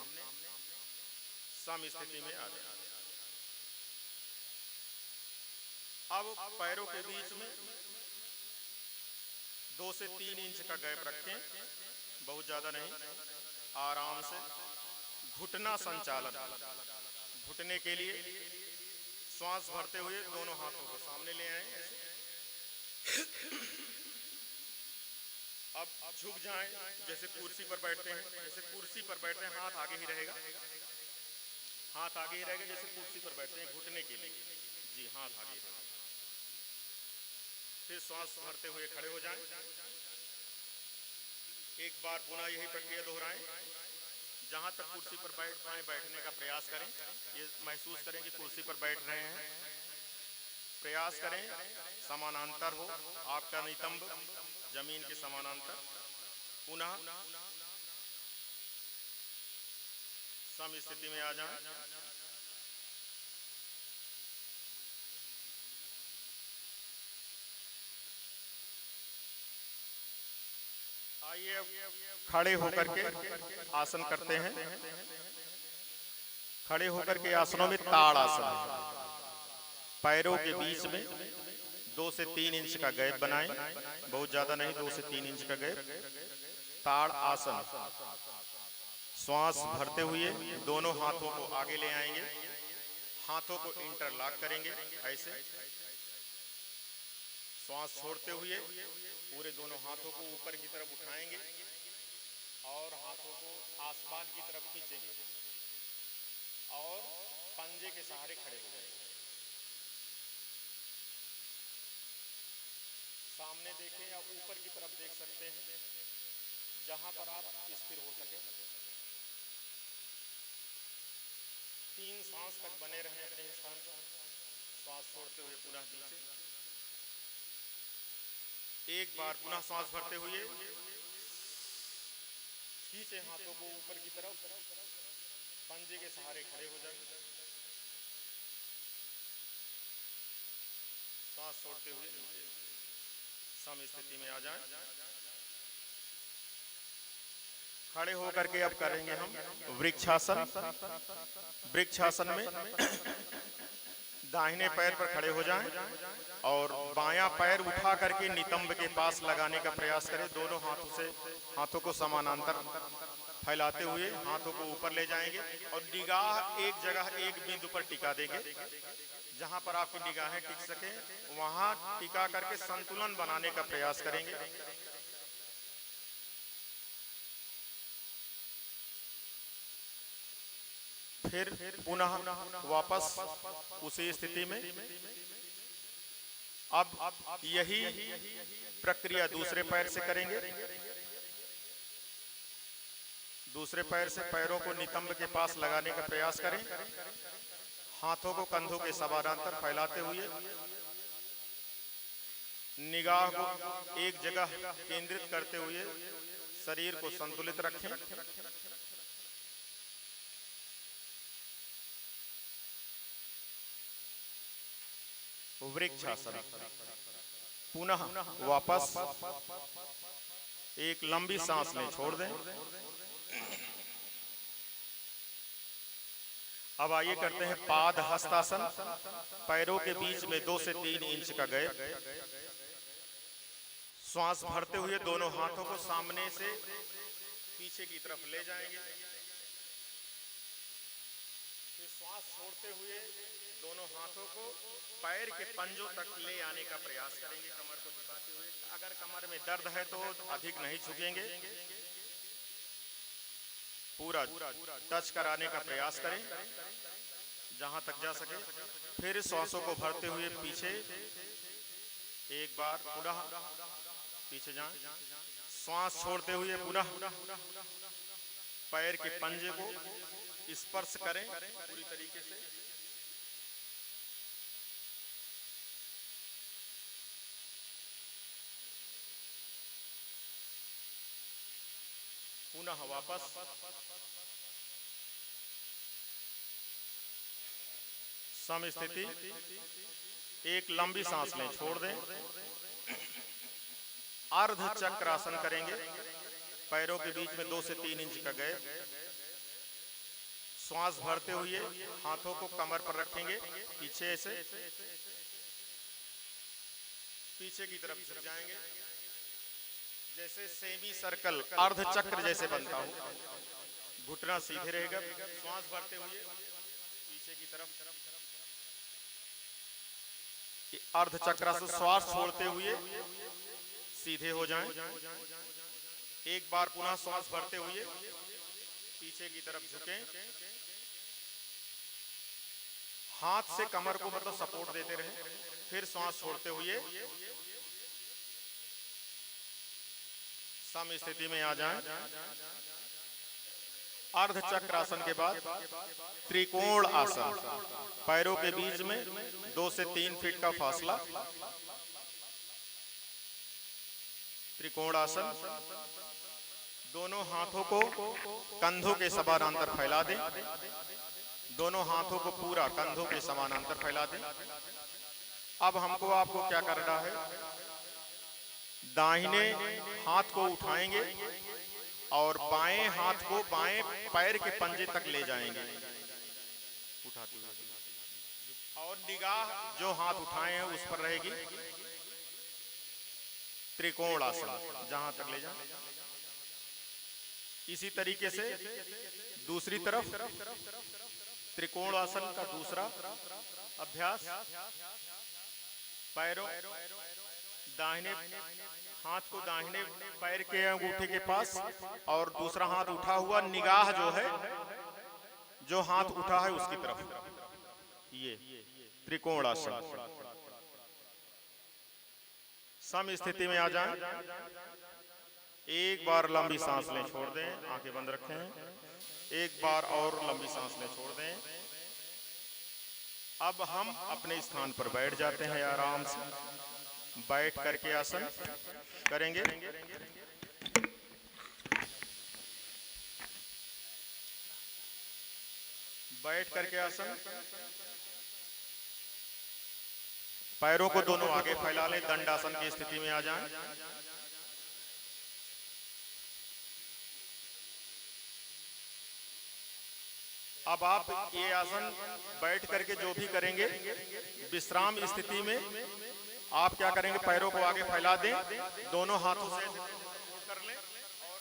सम स्थिति में आ जाए। अब पैरों के बीच में 2 से 3 इंच का गैप रखें, बहुत ज्यादा नहीं, आराम से। घुटना संचालन, घुटने के लिए श्वास भरते हुए दोनों हाथों को सामने ले आए, अब झुक जाएं, जैसे कुर्सी पर बैठते हैं। जैसे कुर्सी पर बैठते हैं, हाथ आगे ही रहेगा, हाथ आगे ही रहेगा, जैसे कुर्सी पर बैठते हैं घुटने के लिए। जी, हाथ आगे रहेगा। फिर श्वास भरते हुए खड़े हो जाएं। एक बार पुनः यही प्रक्रिया दोहराएं। जहां तक कुर्सी पर बैठ पाए बैठने का प्रयास करें। ये महसूस करें कि कुर्सी पर बैठ रहे हैं। प्रयास करें समानांतर हो, आपका नितंब जमीन के समानांतर। पुनः सम स्थिति में आ जाएं। आइए अब खड़े होकर के आसन करते हैं। खड़े होकर के आसनों में ताड़ आसन है। पैरों के बीच में 2 से 3 इंच का गैप बनाएं, बहुत ज्यादा नहीं, 2 से 3 इंच का गैप। ताड़ आसन। श्वास भरते हुए दोनों हाथों को आगे ले आएंगे, हाथों को इंटरलॉक करेंगे ऐसे। श्वास छोड़ते हुए पूरे दोनों हाथों को ऊपर की तरफ उठाएंगे और हाथों को आसमान की तरफ खींचेंगे और पंजे के सहारे खड़े हो जाएंगे। सामने देखें या ऊपर की तरफ देख सकते हैं, जहां पर आप स्थिर हो सके। 3 सांस तक बने रहें अपने स्थान पर। श्वास छोड़ते हुए पुनः नीचे। एक बार पुनः श्वास भरते हुए खींचे हाथों को ऊपर की तरफ, पंजे के सहारे खड़े हो जाएं। श्वास छोड़ते हुए नीचे सम स्थिति में आ जाएं। खड़े होकर के अब करेंगे हम वृक्षासन। वृक्षासन में दाहिने पैर पर खड़े हो जाएं और बायां पैर उठा करके नितंब के पास लगाने का प्रयास करें। दोनों हाथों से हाथों को समानांतर फैलाते हुए हाथों को ऊपर ले जाएंगे और निगाह एक जगह एक बिंदु पर टिका देंगे। जहां पर आपकी निगाहें टिक सके वहां टिका करके संतुलन बनाने का प्रयास करेंगे। फिर पुनः वापस उसी स्थिति में। अब यही प्रक्रिया दूसरे पैर से करेंगे। दूसरे पैर से पैरों को नितंब के पास लगाने का प्रयास करें। हाथों को कंधों के समानांतर फैलाते हुए निगाह को एक जगह केंद्रित करते हुए शरीर को संतुलित रखें। वृक्षासन। पुनः वापस एक लंबी सांस में छोड़ दें। अब आइए करते हैं पाद हस्तासन। पैरों के बीच में 2 से 3 इंच का गैप। श्वास भरते हुए दोनों हाथों को सामने से पीछे की तरफ ले जाएंगे। फिर श्वास छोड़ते हुए दोनों हाथों को पैर के पंजों तक ले आने का प्रयास करेंगे, कमर को झुकाते हुए। अगर कमर में दर्द है तो अधिक नहीं झुकेंगे, पूरा टच कराने का प्रयास करें जहां तक जा सके। फिर श्वासों को भरते हुए पीछे एक बार पुनः पीछे जाएं। श्वास छोड़ते हुए पुनः पैर के पंजे को स्पर्श करें पूरी तरीके से। पुनः वापस सम स्थिति। एक लंबी सांस लें, छोड़ दें। अर्ध चक्रासन करेंगे, पैरों के बीच में 2 से 3 इंच का गैप। श्वास भरते हुए हाथों को कमर पर रखेंगे, पीछे से पीछे की तरफ झुक जाएंगे, जैसे सेमी सर्कल अर्ध चक्र जैसे बनता हो। घुटना सीधे रहेगा। श्वास भरते हुए पीछे की तरफ अर्ध चक्रासन। श्वास छोड़ते हुए सीधे हो जाएं। एक बार पुनः श्वास भरते हुए पीछे की तरफ झुकें। हाथ से कमर को मतलब सपोर्ट देते रहें। फिर श्वास छोड़ते हुए सम स्थिति में आ जाएं। अर्ध चक्रासन के बाद त्रिकोण आसन। पैरों के बीच में 2 से 3 फीट का फासला। त्रिकोण आसन। दोनों हाथों को कंधों के समानांतर फैला दें। दोनों हाथों को पूरा कंधों के समानांतर फैला दें। अब हमको आपको क्या करना है, दाहिने हाथ को उठाएंगे और बाएं हाथ को बाएं पैर के पंजे तक ले जाएंगे उठाते हुए, और निगाह जो हाथ उठाए हैं उस पर रहेगी। त्रिकोण आसन जहां तक ले जाएं। इसी तरीके से दूसरी तरफ त्रिकोण आसन का दूसरा अभ्यास। पैरों दाहिने हाथ को दाहिने पैर के अंगूठे के पास और दूसरा हाथ उठा हुआ, निगाह जो है जो हाथ उठा है उसकी तरफ। ये त्रिकोण आसन। सम स्थिति में आ जाएं। एक बार लंबी सांस लें, छोड़ दें। आंखें बंद रखें। एक बार और लंबी सांस लें, छोड़ दें। अब हम अपने स्थान पर बैठ जाते हैं। आराम से बैठ करके आसन करेंगे। बैठ करके आसन। पैरों को दोनों आगे फैला लें, दंडासन की स्थिति में आ जाएं। अब आप ये आसन बैठ करके जो भी करेंगे, विश्राम स्थिति में आप क्या करेंगे, पैरों को आगे फैला दें, दोनों हाथों से कर लें और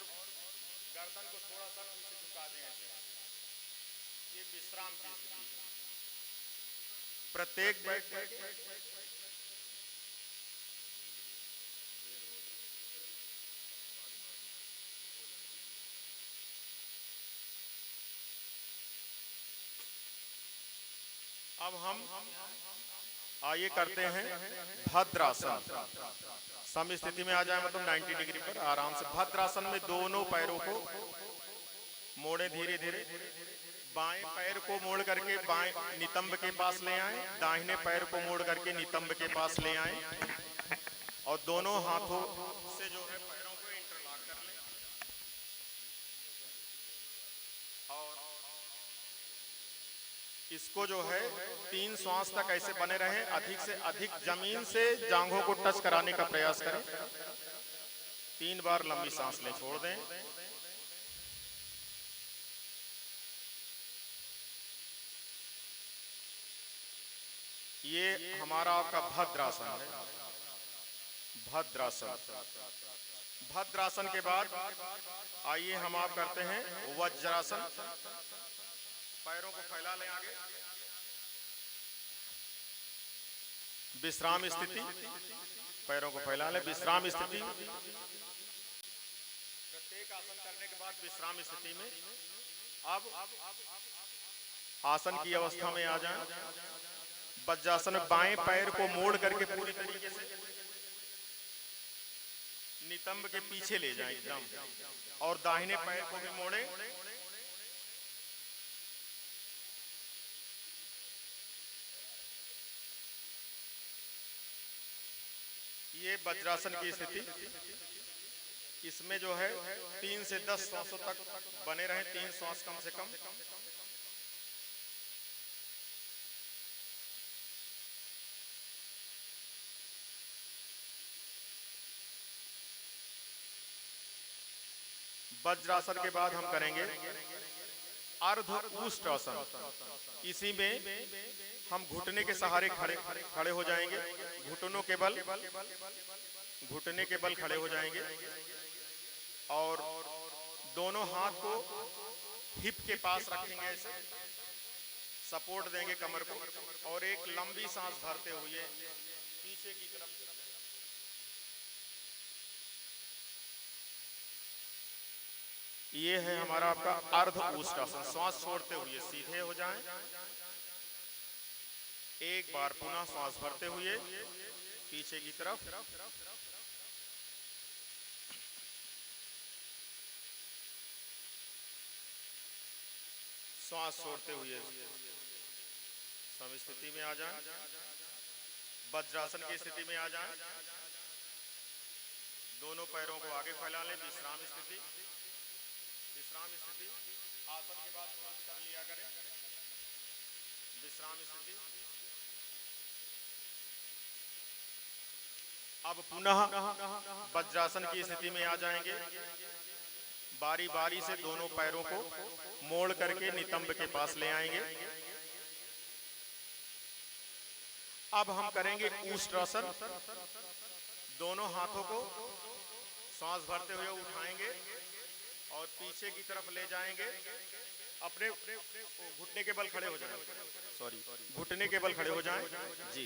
गर्दन को थोड़ा सा पीछे झुका दें ऐसे। ये विश्राम की स्थिति है। प्रत्येक बैठ अब हम आइए करते हैं भद्रासन। सम स्थिति में आ जाए, मतलब 90 डिग्री पर आराम से। भद्रासन में दोनों पैरों को मोड़े धीरे धीरे। बाएं पैर को मोड़ करके बाएं नितंब के पास ले आए, दाहिने पैर को मोड़ करके नितंब के पास ले आए और दोनों हाथों से जो है पैरों को इंटरलॉक कर लें और इसको जो है 3 श्वास तक ऐसे बने रहें। अधिक से अधिक जमीन से जांघों को टच कराने का प्रयास करें। 3 बार लंबी सांस लें, छोड़ दें। ये हमारा आपका भद्रासन है। भद्रासन भद्रासन के बाद आइए हम आप करते हैं वज्रासन। पैरों को फैला लें आगे, विश्राम स्थिति, पैरों को फैला लें, विश्राम स्थिति। प्रत्येक आसन करने के बाद विश्राम स्थिति में अब आसन की अवस्था में आ जाएं। वज्रासन में बाएं पैर को मोड़ करके पूरी तरीके से नितंब के पीछे ले जाएं एकदम, और दाहिने पैर को भी मोड़ें। ये वज्रासन की स्थिति, इसमें जो है 3 से 10 श्वासों तक बने रहें, 3 श्वास कम से कम। वज्रासन के बाद हम करेंगे अर्ध ऊष्टासन। इसी में हम घुटने के सहारे खड़े हो जाएंगे, घुटनों के बल, घुटने के बल खड़े हो जाएंगे और दोनों हाथ को हिप के पास रखेंगे, ऐसे सपोर्ट देंगे कमर को, और एक लंबी सांस भरते हुए पीछे की तरफ। ये है हमारा आपका अर्ध ऊष्टासन। श्वास छोड़ते हुए सीधे हो जाएं। एक बार पुनः श्वास भरते हुए पीछे की तरफ। श्वास छोड़ते हुए समस्थिति में आ जाएं। वज्रासन की स्थिति में आ जाएं। दोनों पैरों को आगे फैला लें। विश्राम स्थिति, विश्राम स्थिति आसन के बाद तुरंत कर लिया करें। विश्राम स्थिति। अब पुनः वज्रासन की स्थिति में आ जाएंगे। बारी बारी से दोनों पैरों को मोड़ करके नितंब के पास ले आएंगे। अब हम करेंगे ऊष्टासन। दोनों हाथों को सांस भरते हुए उठाएंगे और पीछे की तरफ ले जाएंगे। अपने घुटने के बल खड़े हो जाएं, सॉरी घुटने के बल खड़े हो जाएं जी।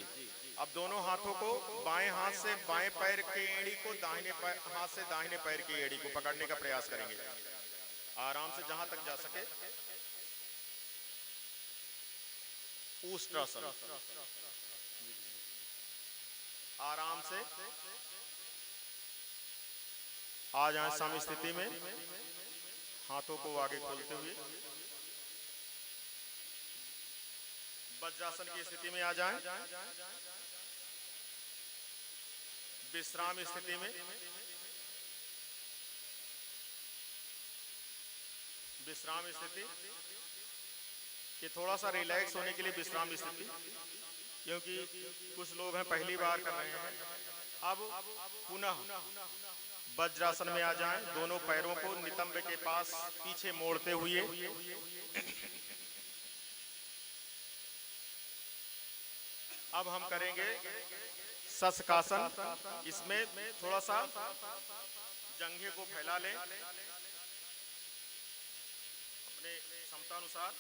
अब दोनों हाथों को बाएं हाथ से बाएं पैर की एड़ी को दाहिने हाथ से दाहिने पैर की एड़ी को पकड़ने का प्रयास करेंगे, आराम से जहां तक जा सके। ऊष्टासन, आराम से आ जाएं सम स्थिति में, हाथों को आगे खोलते हुए। वज्रासन की स्थिति में आ जाएं। विश्राम स्थिति में, विश्राम स्थिति ये थोड़ा सा रिलैक्स होने के लिए विश्राम स्थिति, क्योंकि कुछ लोग हैं पहली बार कर रहे हैं। अब पुनः वज्रासन में आ जाएं। दोनों पैरों को नितंब के पास पीछे मोड़ते हुए अब हम करेंगे शशकासन। इसमें थोड़ा सा जंघे को फैला लें अपने क्षमतानुसार,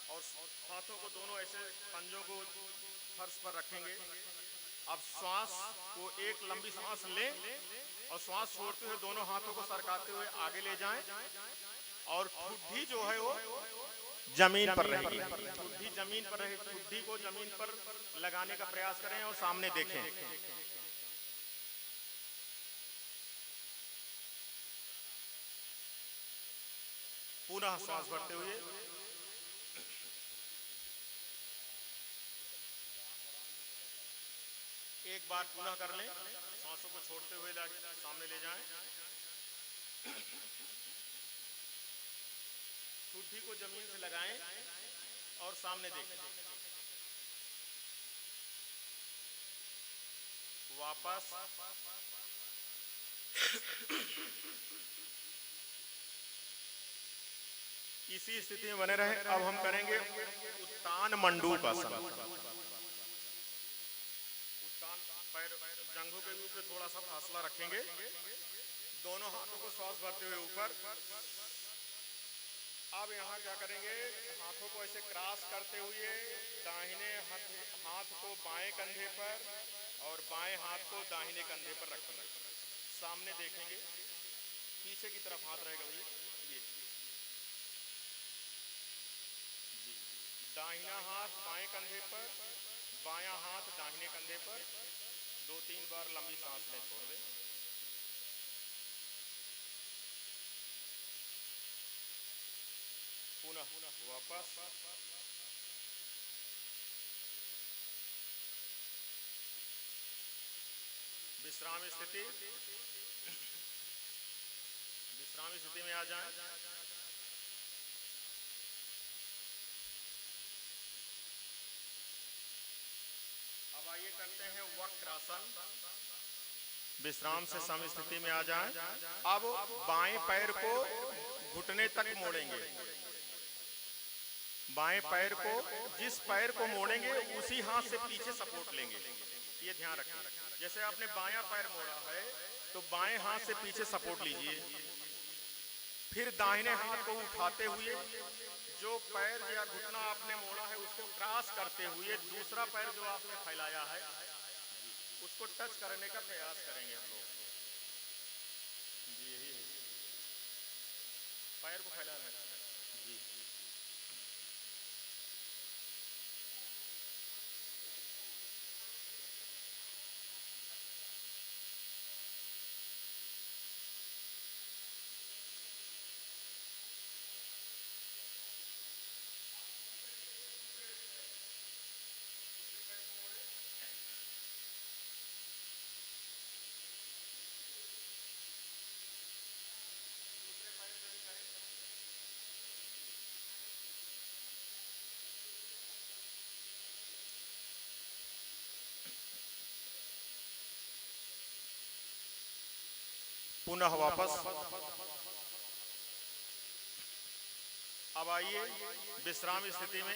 और हाथों को दोनों ऐसे पंजों को फर्श पर रखेंगे। अब श्वास को एक लंबी सांस लें और श्वास छोड़ते हुए दोनों हाथों को सरकाते हुए आगे ले जाएं, और ठुड्डी जो है वो जमीन पर रहेगी। ठुड्डी जमीन पर रहे, ठुड्डी को जमीन पर लगाने का प्रयास करें और सामने देखें। पुनः श्वास भरते हुए एक बार पुनः कर लें। सांसों को छोड़ते हुए सामने ले जाएं। ठुड्डी को जमीन से लगाएं और सामने देखें। वापस इसी स्थिति में बने रहे। अब हम करेंगे उत्तान मंडूकासन। उत्तान, पैर जंघों के ऊपर थोड़ा सा फासला रखेंगे दोनों हाथों को श्वास भरते हुए ऊपर। अब यहाँ क्या करेंगे, हाथों को ऐसे क्रॉस करते हुए दाहिने हाथ को बाएं कंधे पर और बाएं हाथ को दाहिने कंधे पर रखेंगे। सामने देखेंगे, पीछे की तरफ हाथ रहेगा भैया, ये दाहिना हाथ बाएं कंधे पर, बायां हाथ दाहिने कंधे पर। 2-3 बार लंबी सांस लें, छोड़ दें। पुनः वापस। विश्राम स्थिति, विश्राम स्थिति में आ जाएं। अब आइए करते हैं वक्रासन। विश्राम से सम स्थिति में आ जाएं। अब बाएं पैर को घुटने तक मोड़ेंगे। बाएं पैर को, जिस पैर को मोड़ेंगे उसी हाथ से पीछे सपोर्ट लेंगे, ये ध्यान रखें। जैसे आपने बायां पैर मोड़ा है तो बाएं हाथ से पीछे सपोर्ट लीजिए। फिर दाहिने हाथ को उठाते हुए जो पैर या घुटना आपने मोड़ा है उसको क्रॉस करते हुए दूसरा पैर जो आपने फैलाया है उसको टच करने का प्रयास करेंगे हम लोग। जी, यही है, पैर को फैलाना जी। पुनः वापस। अब आइए विश्राम स्थिति में।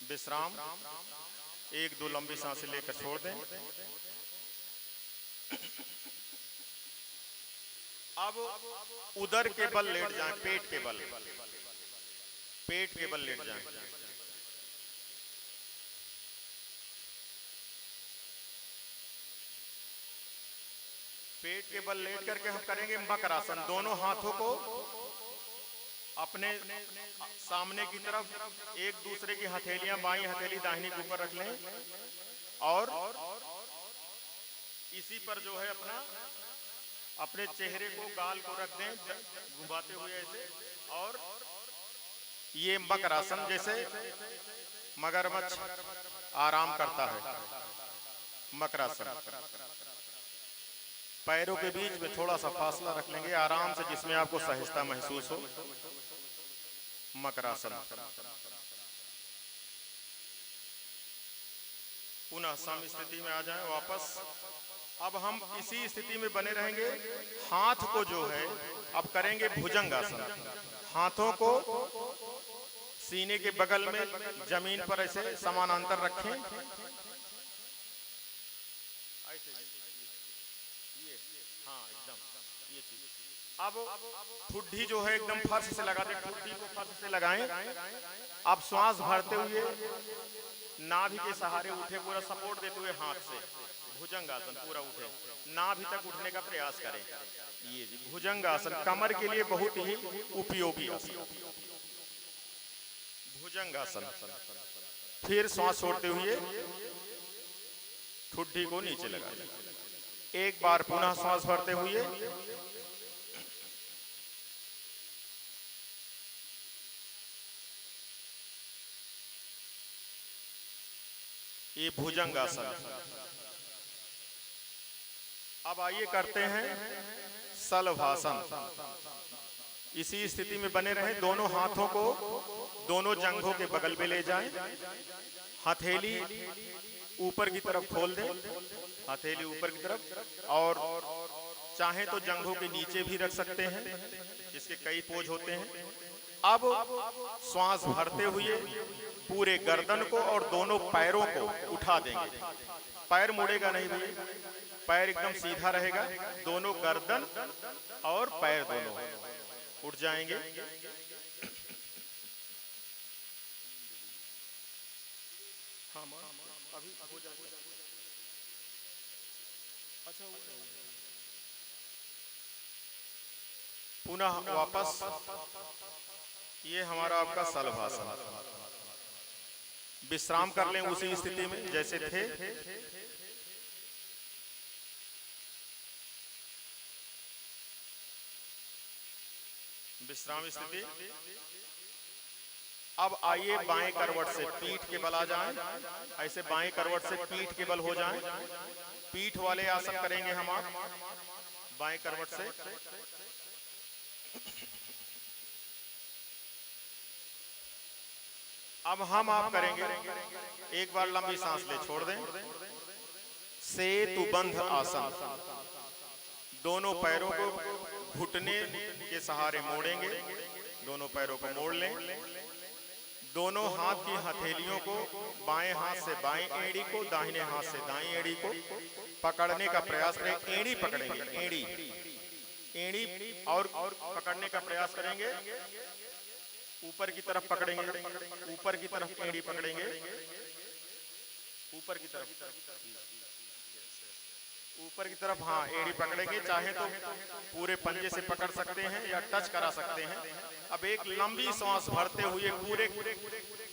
विश्राम, 1-2 लंबी सांसें लेकर छोड़ दें। अब उदर के बल लेट जाएं, पेट के बल, पेट के बल लेट जाएं। पेट के बल लेट करके हम करेंगे मकरासन। दोनों हाथों को अपने सामने की तरफ, एक दूसरे की हथेलियां, बाईं हथेली दाहिनी के ऊपर रख लें और इसी पर जो है अपने चेहरे को, गाल को रख दें घुमाते हुए ऐसे। और ये मकरासन जैसे मगरमच्छ आराम करता है, मकरासन। पैरों के बीच में थोड़ा सा फासला रख लेंगे आराम से, जिसमें आपको सहजता महसूस हो। मकरासन। पुनः सम स्थिति में आ जाएं वापस। अब हम इसी स्थिति में बने रहेंगे। हाथ को जो है अब करेंगे भुजंगासन। हाथों को सीने के बगल में जमीन पर ऐसे समानांतर रखें। हाँ, एकदम ये चीज। अब ठुड्डी जो है एकदम फर्श से लगा दें, ठुड्डी को फर्श से लगाएं। अब श्वास भरते हुए नाभि के सहारे उठे, पूरा सपोर्ट देते हुए हाथ से भुजंगासन पूरा उठे, नाभि तक उठने का प्रयास करें। ये जी भुजंगासन कमर के लिए बहुत ही उपयोगी आसन, भुजंगासन। फिर श्वास छोड़ते हुए ठुड्डी को नीचे लगा दें। एक बार पुनः श्वास भरते हुए ये भुजंगासन। अब आइए करते हैं सलभासन। इसी स्थिति में बने रहें। दोनों हाथों को दोनों जंघों के बगल में ले जाएं। हथेली ऊपर की तरफ खोल दें, हथेली ऊपर की तरफ। और चाहे तो जंघों के नीचे भी रख सकते हैं, इसके कई पोज होते हैं। अब श्वास भरते हुए पूरे गर्दन को और दोनों पैरों को उठा देंगे। पैर मुड़ेगा नहीं भैया, पैर एकदम सीधा रहेगा। दोनों गर्दन और पैर दोनों उठ जाएंगे। हाँ अभी हो जाएगा। अच्छा पुनः वापस ये हमारा आपका सलभासन। विश्राम कर लें उसी स्थिति में जैसे थे। विश्राम स्थिति। अब आइए बाएं करवट से पीठ के बल आ जाएं। ऐसे बाएं करवट से पीठ के बल हो जाएं। पीठ वाले आसन करेंगे हम आप बाएं करवट से। अब हम आप करेंगे, एक बार लंबी सांस ले छोड़ दें। सेतुबंध आसन। दोनों पैरों को घुटने के सहारे मोड़ेंगे। दोनों पैरों को मोड़ लें। दोनों हाथ की हथेलियों को बाएं हाथ से बाएं एड़ी को, दाहिने हाथ से दाएं एड़ी को पकड़ने का प्रयास करें। एड़ी पकड़ेंगे, एड़ी एड़ी और पकड़ने का प्रयास करेंगे। ऊपर की तरफ पकड़ेंगे, ऊपर की तरफ एड़ी पकड़ेंगे, ऊपर की तरफ, ऊपर की तरफ। हाँ एड़ी पकड़ेंगे। चाहे तो पूरे पंजे से पकड़ सकते हैं या टच करा सकते हैं। अब एक लंबी सांस भरते हुए पूरे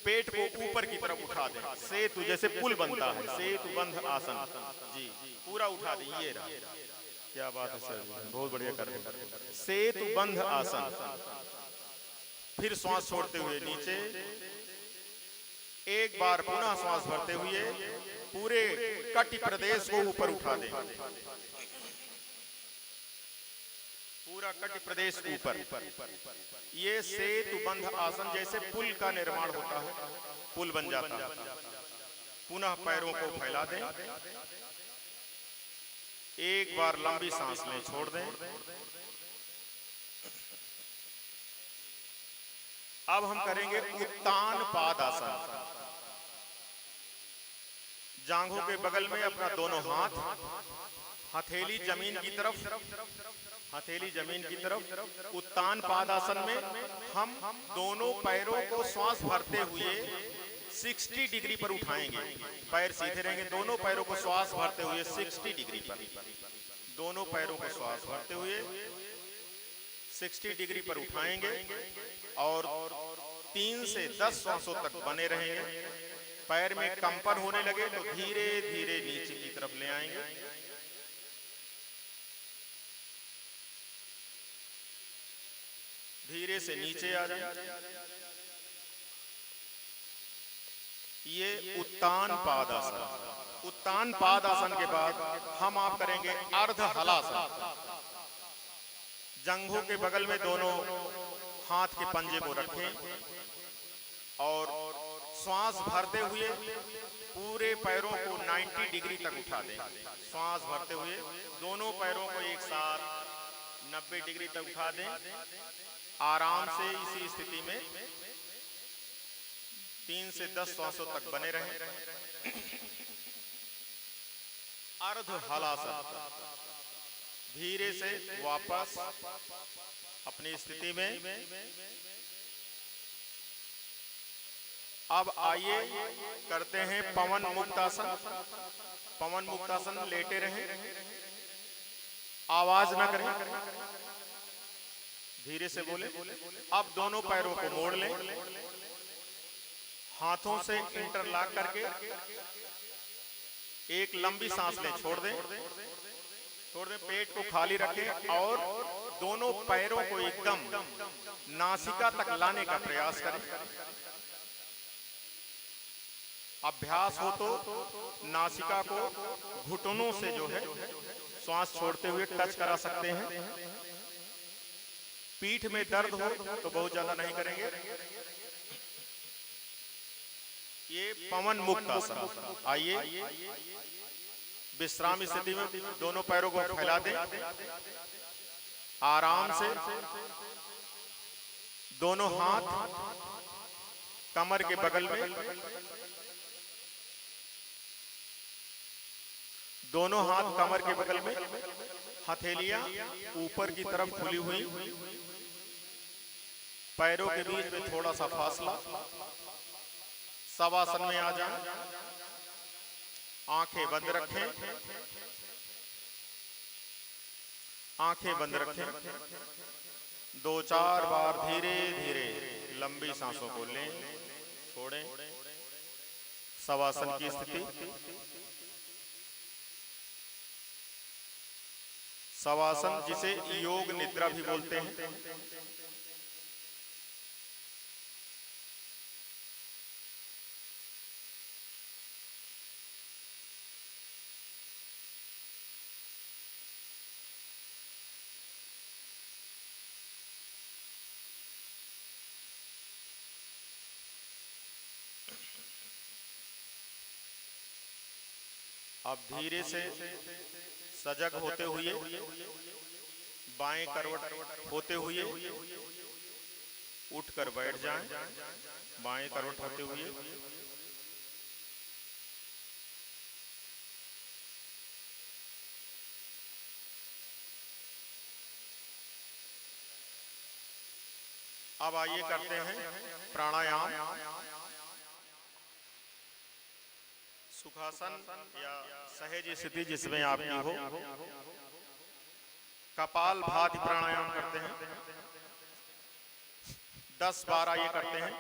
पेट को ऊपर की तरफ उठा दें। सेतु जैसे पुल बनता है, सेतुबंध आसन जी, पूरा उठा दें। ये रहा, क्या बात है सर, बहुत बढ़िया कर रहे हैं। सेतुबंध आसन। फिर श्वास छोड़ते हुए नीचे। एक बार पुनः श्वास भरते हुए पूरे कटी प्रदेश को ऊपर उठा दें। पूरा कटी प्रदेश ऊपर। ये सेतुबंध आसन जैसे पुल का निर्माण होता है, पुल बन जाता है। पुनः पैरों को फैला दें। एक बार लंबी सांस लें, छोड़ दें। अब हम करेंगे उत्तान पादासन। जांघों के बगल में अपना दोनों हाथ, हथेली जमीन की तरफ, हथेली जमीन की तरफ। उत्तान पादासन में हम दोनों पैरों को श्वास भरते हुए 60 डिग्री पर उठाएंगे। पैर सीधे रहेंगे। दोनों पैरों को श्वास भरते हुए 60 डिग्री पर, दोनों पैरों को श्वास भरते हुए 60 डिग्री पर उठाएंगे और 3 से 10 श्वासों तक बने रहेंगे। पैर में कंपन होने लगे तो धीरे धीरे नीचे की तरफ ले आएंगे। धीरे से नीचे आ जाए। ये उत्तान पादासन। उत्तान पादासन के बाद हम आप करेंगे अर्ध हलासन। जंघों के बगल में दोनों हाथ के पंजे को रखें और श्वास भरते हुए पूरे पैरों को 90 डिग्री तक उठा दें। श्वास भरते हुए दोनों पैरों को एक साथ 90 डिग्री तक उठा दें। आराम से इसी स्थिति में 3 से 10 श्वासों तक बने रहें। अर्ध हलासन। धीरे से वापस अपनी स्थिति में। अब आइए करते हैं पवन मुक्तासन। पवन मुक्तासन लेटे रहें, आवाज ना करें, धीरे से बोले। अब दोनों पैरों को मोड़ लें, हाथों से इंटरलॉक करके एक लंबी सांस लें, छोड़ दें। छोड़ दें, पेट को खाली रखें और दोनों पैरों को एकदम नासिका तक लाने का प्रयास करें। अभ्यास हो तो नासिका को घुटनों से जो है श्वास छोड़ते हुए टच करा सकते हैं। पीठ में दर्द हो तो बहुत ज्यादा नहीं करेंगे। ये पवन मुक्त आसन। आइए विश्राम स्थिति में दोनों पैरों को फैला दें। आराम से दोनों हाथ कमर के बगल में, दोनों हाथ कमर के बगल में, हथेलियां ऊपर की तरफ खुली हुई, पैरों के बीच में थोड़ा सा फासला, शवासन में आ जाएं, आंखें बंद रखें, आंखें बंद रखें। 2-4 बार धीरे धीरे लंबी सांसों को लें, छोड़ें। शवासन की स्थिति। शवासन जिसे योग निद्रा भी बोलते हैं। अब धीरे से सजग होते हुए, बाएं करवट होते हुए उठकर बैठ जाएं, बाएं करवट होते हुए। अब आइए करते हैं प्राणायाम। सुखासन या सहज स्थिति जिसमें आपकी हो, कपाल भाति प्राणायाम करते हैं। 10 बार आइए करते हैं।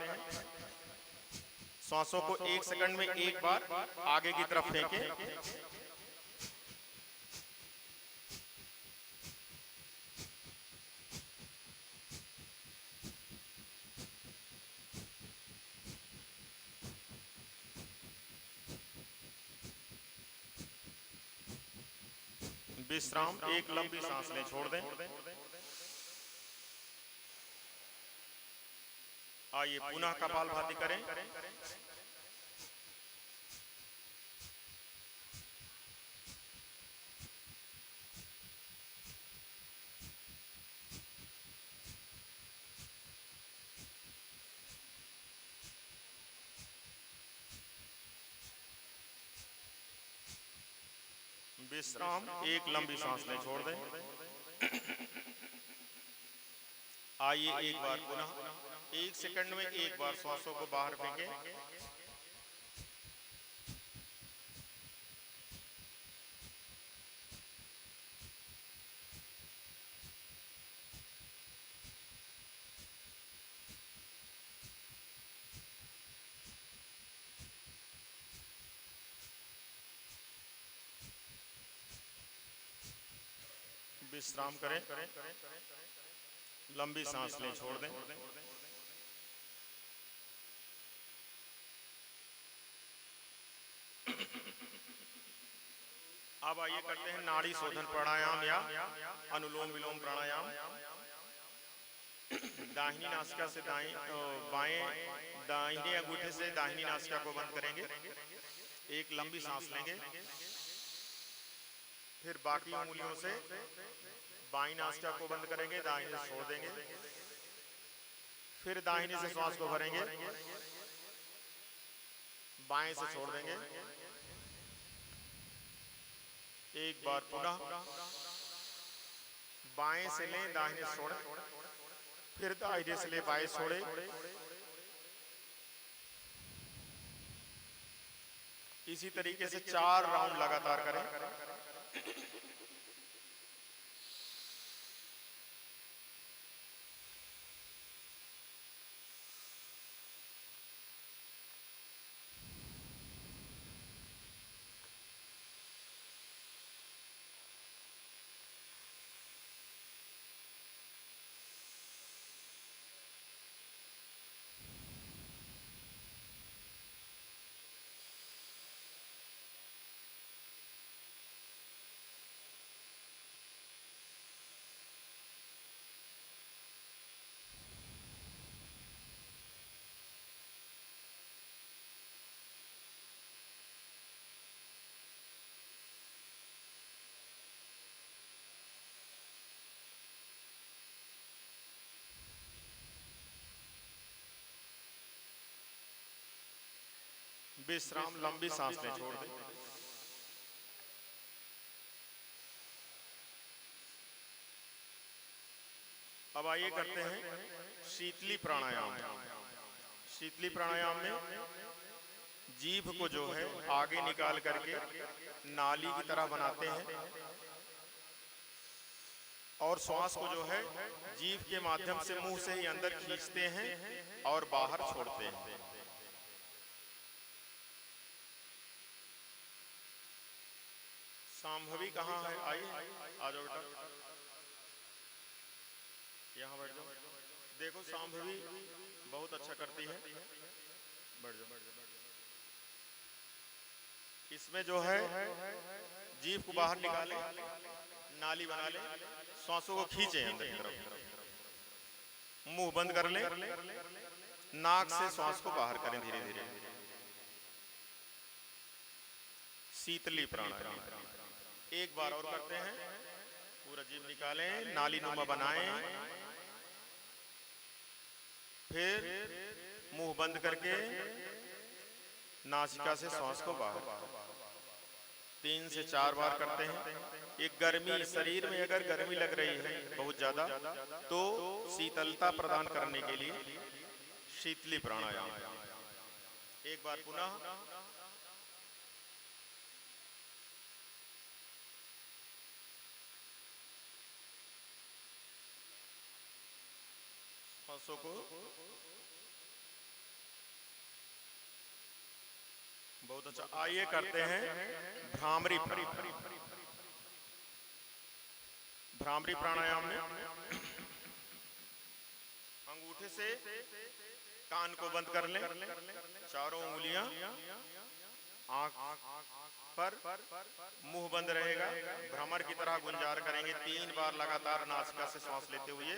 सांसों को 1 सेकंड में 1 बार आगे की तरफ फेंकें। विश्राम, एक लंबी सांस लें, छोड़ दें। आइए पुनः कपालभाति करें। विश्राम, एक लंबी सांस लें, छोड़ दें। आइए एक बार पुनः 1 सेकंड में 1 बार सांसों को बाहर फेंकें। विश्राम करें, लंबी सांस लें, छोड़ दें। अब आइए करते हैं नाड़ी शोधन प्राणायाम या अनुलोम विलोम प्राणायाम। दाहिनी नासिका से दाहिने अंगूठे से दाहिनी नासिका को बंद करेंगे, एक लंबी सांस लेंगे, फिर बाकी उंगलियों से बाईं नासिका को बंद करेंगे, दाहिने से छोड़ देंगे, फिर दाहिने से श्वास को भरेंगे, बाएं से छोड़ देंगे। एक बार पुनः बाएं से लें, दाहिने से छोड़ें, फिर दाहिने से ले बाएं छोड़े। इसी तरीके से 4 राउंड लगातार करें। विश्राम, लंबी सांस लें, छोड़ दें। अब आइए करते हैं शीतली प्राणायाम। शीतली प्राणायाम में जीभ को जो है आगे निकाल करके नाली की तरह बनाते हैं और श्वास को जो है जीभ के माध्यम से मुंह से ही अंदर खींचते हैं और बाहर छोड़ते हैं। सांभवी कहाँ है? आइए, आ जाओ बेटा, यहाँ बैठ जाओ। देखो सांभवी बहुत अच्छा करती है, बैठ जाओ। इसमें जो है जीभ को बाहर निकाले, नाली बना ले, श्वासों को खींचे अंदर की तरफ, मुंह बंद कर ले, नाक से श्वास को बाहर करें धीरे धीरे। शीतली प्राणायाम एक बार और करते हैं। पूरा जीभ निकालें, नाली नुमा बनाएं, फिर मुंह बंद करके नासिका से श्वास को बाहर 3 से 4 बार करते हैं। एक गर्मी, शरीर में अगर गर्मी लग रही है बहुत ज्यादा, तो शीतलता प्रदान करने के लिए शीतली प्राणायाम। एक बार पुनः, श्वासों को बहुत अच्छा। आइए करते हैं भ्रामरी भ्रामरी प्राणायाम में अंगूठे से कान को बंद कर लें, चारों उंगलियां आंख पर, मुंह बंद रहेगा, भ्रमर की तरह गुंजार करेंगे 3 बार लगातार नासिका से श्वास लेते हुए।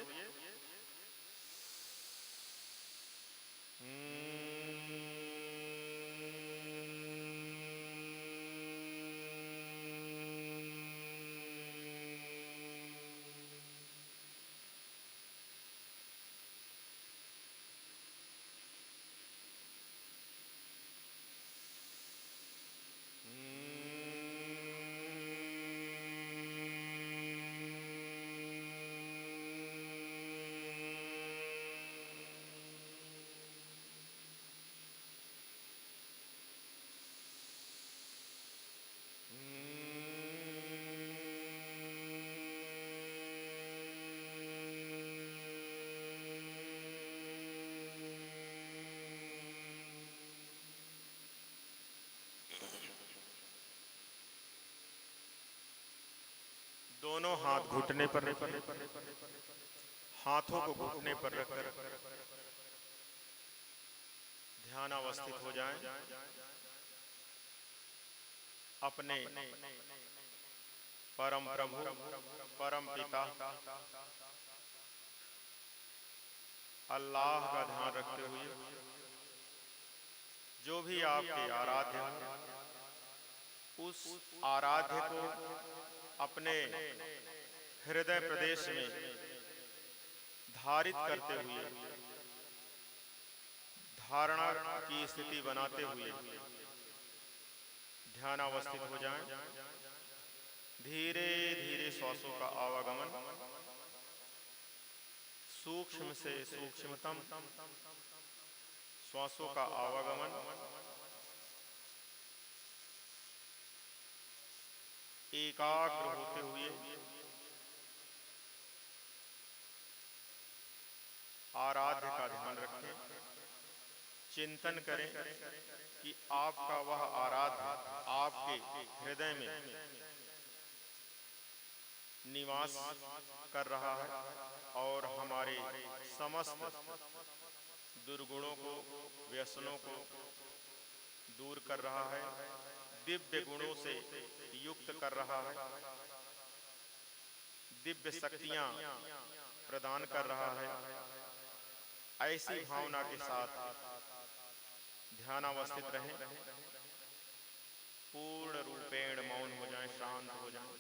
दोनों हाथ घुटने पर रखें, हाथों को घुटने पर रखकर ध्यान अवस्थित हो जाएं। अपने परम प्रभु, परम पिता अल्लाह का ध्यान रखते हुए जो भी आपके आराध्य हैं, उस आराध्य को अपने हृदय प्रदेश में धारित करते हुए, धारणा की स्थिति बनाते हुए ध्यानावस्थित हो जाएं। धीरे धीरे श्वासों का आवागमन, सूक्ष्म से सूक्ष्मतम श्वासों का आवागमन एकाग्र होते हुए आराध्य का ध्यान रखें। चिंतन करें कि आपका वह आराध्य आपके हृदय में निवास कर रहा है और हमारे समस्त दुर्गुणों को, व्यसनों को दूर कर रहा है, दिव्य गुणों से युक्त कर रहा है, दिव्य शक्तियां प्रदान कर रहा है। ऐसी भावना के साथ ध्यानावस्थित रहें, पूर्ण रूपेण मौन हो जाएं, शांत हो जाएं।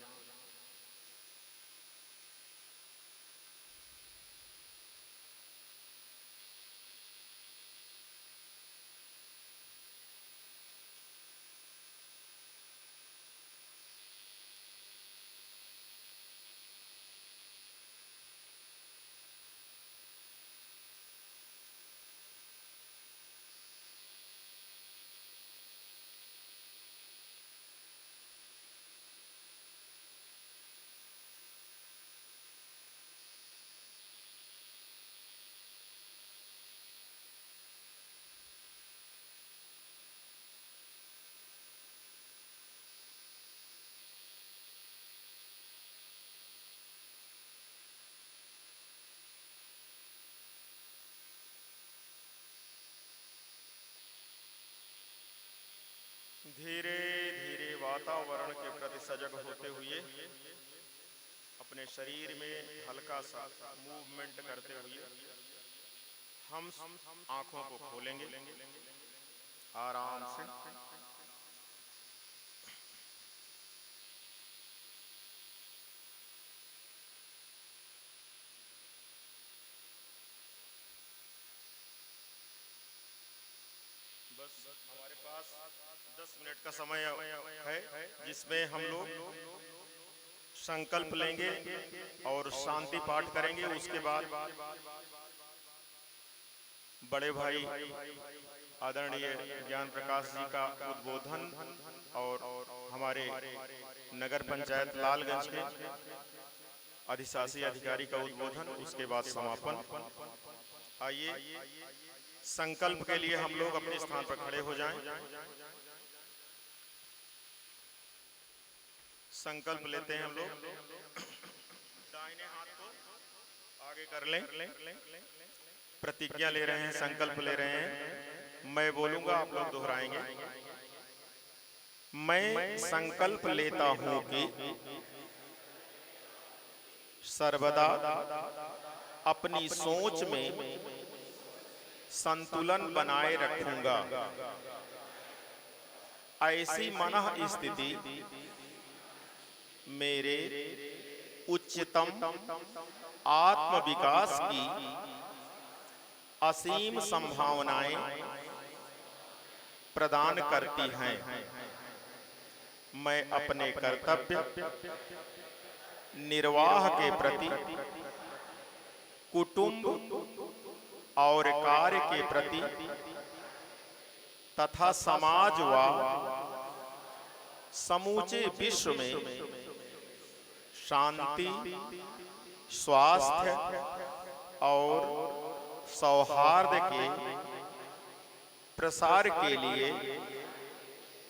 धीरे धीरे वातावरण के प्रति सजग होते हुए अपने शरीर में हल्का सा मूवमेंट करते हुए हम आंखों को खोलेंगे आराम से। बस हमारे पास 10 मिनट का समय है जिसमें हम लोग संकल्प लेंगे और शांति पाठ करेंगे। उसके बाद बड़े भाई आदरणीय ज्ञान प्रकाश जी का उद्बोधन और हमारे नगर पंचायत लालगंज के अधिशासी अधिकारी का उद्बोधन, उसके बाद समापन। आइए संकल्प के लिए हम लोग अपने स्थान पर खड़े हो जाएं। संकल्प लेते हैं हम लोग। दाहिने हाथ को आगे कर लें, प्रतिज्ञा ले रहे हैं, संकल्प ले रहे हैं। मैं बोलूंगा, आप लोग दोहराएंगे। मैं संकल्प लेता हूं कि सर्वदा अपनी सोच में संतुलन बनाए रखूंगा। ऐसी मनः स्थिति मेरे उच्चतम आत्म विकास की असीम संभावनाएं प्रदान करती हैं। मैं अपने कर्तव्य निर्वाह के प्रति, कुटुंब और कार्य के प्रति तथा समाज व समूचे विश्व में शांति, स्वास्थ्य और सौहार्द के प्रसार के लिए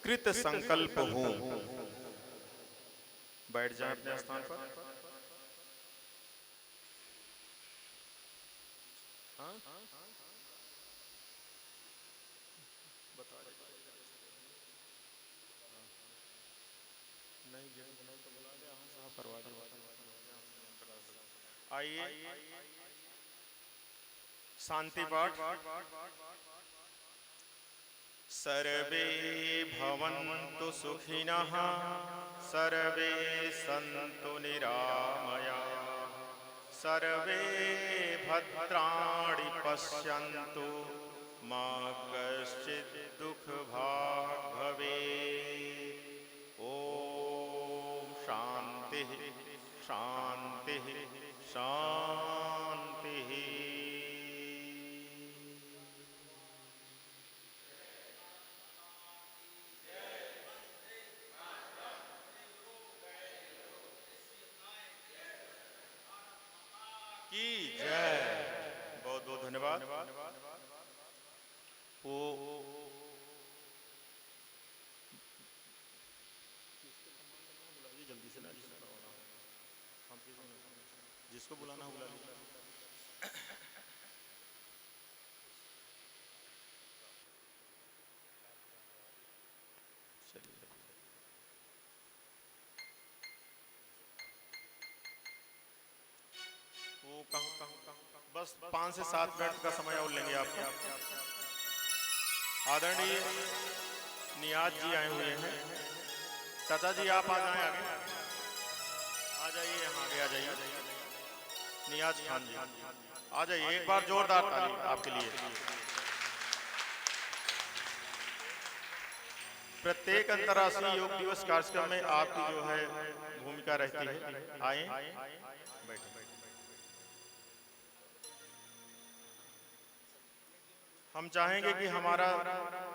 कृत संकल्प हूं। बैठ जाएं अपने स्थान पर। आइए शांति पाठ। सर्वे भवन्तु सुखिनः, सर्वे सन्तु निरामयाः, सर्वे भद्राणि पश्यन्तु, मा कश्चित् दुःखभाग् भवेत्। ओम शांति शांति शांति। की जय। बहुत बहुत धन्यवाद। वो जल्दी से ना, जिसको बुलाना बुला लीजिए। वो बस 5 से 7 मिनट का समय और लेंगे आपका। आदरणीय नियाज जी आए हुए हैं। चाचा जी आप आ जाएं आगे, आ जाइए यहाँ आगे, आ जाइए। नियाज खान जी आ जाइए, एक बार जोरदार ताली आपके लिए। प्रत्येक अंतर्राष्ट्रीय योग दिवस कार्यक्रम में आपकी जो है भूमिका रहती है। आए बैठे। हम चाहेंगे कि हमारा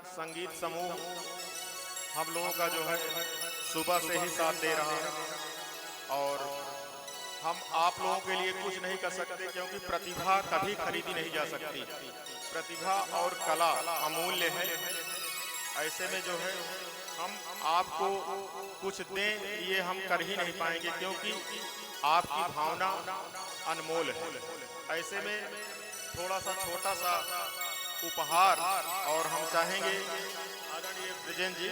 संगीत समूह हम लोगों का जो है सुबह से ही साथ दे रहा है, और हम आप लोगों के लिए कुछ नहीं कर सकते, क्योंकि प्रतिभा कभी खरीदी नहीं जा सकती। प्रतिभा और कला अमूल्य है। ऐसे में जो है हम आपको कुछ दें ये हम कर ही नहीं पाएंगे, क्योंकि आपकी भावना अनमोल है। ऐसे में थोड़ा सा छोटा सा उपहार और हम चाहेंगे आदरणीय ब्रिजेंद्र जी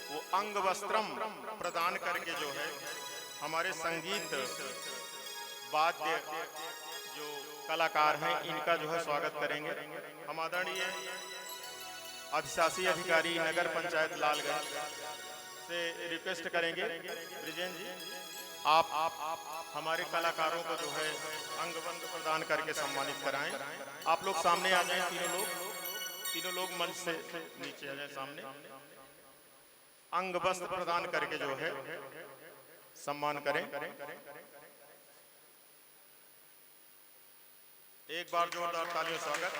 वो अंग वस्त्रम प्रदान करके जो है हमारे संगीत वाद्य जो कलाकार हैं इनका जो है स्वागत करेंगे। हम आदरणीय अधिशासी अधिकारी नगर पंचायत लालगंज से रिक्वेस्ट करेंगे ब्रिजेंद्र जी आप हमारे कलाकारों को जो है अंग वस्त्र प्रदान करके सम्मानित कराएं। आप लोग सामने आ जाएं, तीनों लोग मंच से नीचे आ जाएं सामने। अंग वस्त्र प्रदान करके जो है सम्मान करें। एक बार जोरदार तालियों से स्वागत।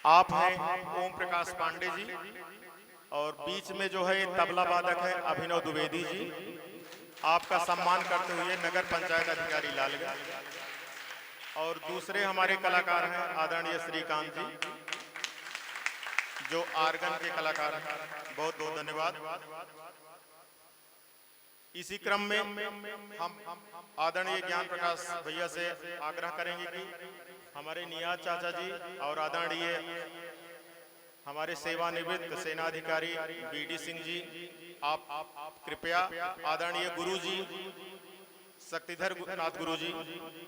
आप हैं ओम प्रकाश पांडे जी और बीच में जो है तबला वादक है अभिनव द्विवेदी जी। आपका सम्मान करते हुए नगर पंचायत अधिकारी लालगंज और दूसरे हमारे कलाकार हैं आदरणीय श्रीकांत जी जो आर्गन के कलाकार हैं। बहुत बहुत धन्यवाद। इसी क्रम में हम आदरणीय ज्ञान प्रकाश भैया से आग्रह करेंगे कि हमारे नियाज चाचा जी और आदरणीय हमारे सेवानिवृत्त सेनाधिकारी बीडी सिंह जी आप कृपया आदरणीय गुरु जी शक्तिधर नाथ गुरु जी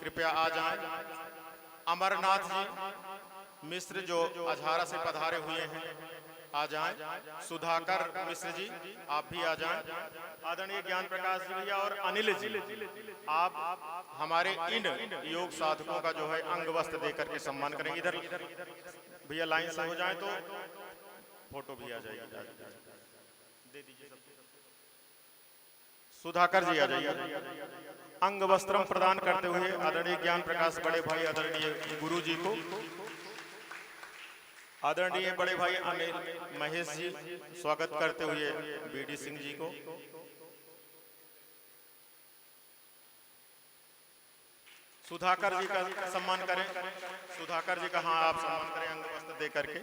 कृपया आ जाएं। अमरनाथ जी मिश्र जो अझारा से पधारे हुए हैं आ जाएं। सुधाकर मिश्र जी आप भी आ जाएं। आदरणीय ज्ञान प्रकाश जी भैया और अनिल जी आप हमारे इन योग साधकों का जो है अंग वस्त्र देकर के सम्मान करेंगे। इधर भैया लाइन से हो जाएं तो फोटो भी आ जाएगी। दे दीजिए सुधाकर जी आ जाइए। अंग वस्त्रम प्रदान करते हुए आदरणीय ज्ञान प्रकाश बड़े भाई आदरणीय गुरु जी को, आदरणीय बड़े भाई अनिल महेश जी स्वागत करते हुए बीडी सिंह जी को, सुधाकर जी का सम्मान करें। सुधाकर जी का हाँ आप सम्मान करें अंग वस्त्र दे करके।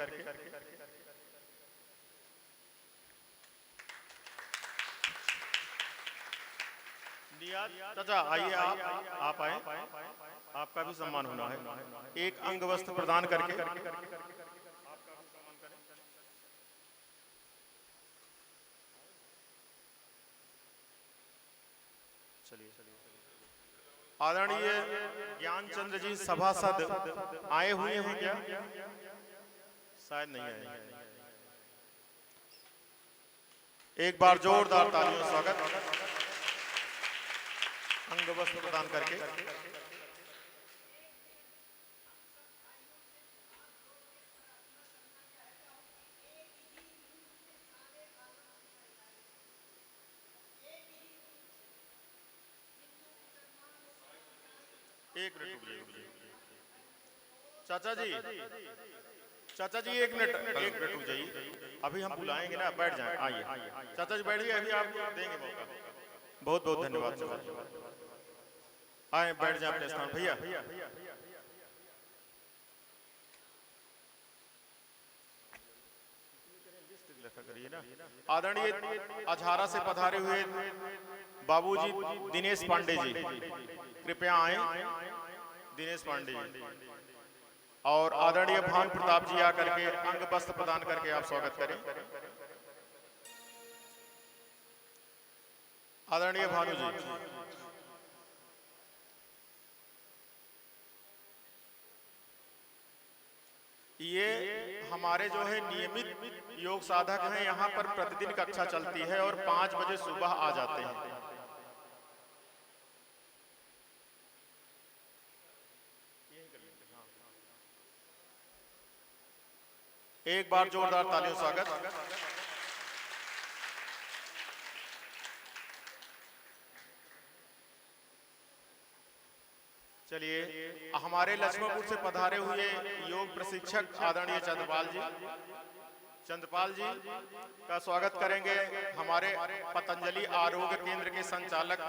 चाचा आइए आप आए, आपका भी सम्मान होना है। एक अंग वस्त्र प्रदान करके चलिए। आदरणीय ज्ञानचंद्र जी सभासद आए हुए हैं क्या? शायद नहीं आए। एक बार जोरदार तालियों से स्वागत अंग वस्त्र प्रदान करके। एक मिनट चाचा जी एक मिनट रुक जाइए। अभी हम बुलाएंगे ना, बैठ जाएं। आइए चाचा जी बैठिए, अभी आप देंगे मौका। बहुत बहुत धन्यवाद चाचा जी। आए बैठ जाए अपने स्थान। भैया करिए ना। आदरणीय अझारा से पधारे हुए बाबूजी दिनेश पांडे जी कृपया आए। दिनेश पांडे जी और आदरणीय भान प्रताप जी आकर के अंग वस्त्र प्रदान करके आप स्वागत करें। आदरणीय भानु जी ये हमारे जो है नियमित योग साधक हैं। यहाँ पर प्रतिदिन कक्षा चलती है और 5 बजे सुबह आ जाते हैं। एक बार जोरदार तालियों से स्वागत। चलिए हमारे लक्ष्मणपुर से पधारे हुए योग प्रशिक्षक आदरणीय चंद्रपाल जी का स्वागत करेंगे। हमारे पतंजलि आरोग्य केंद्र के संचालक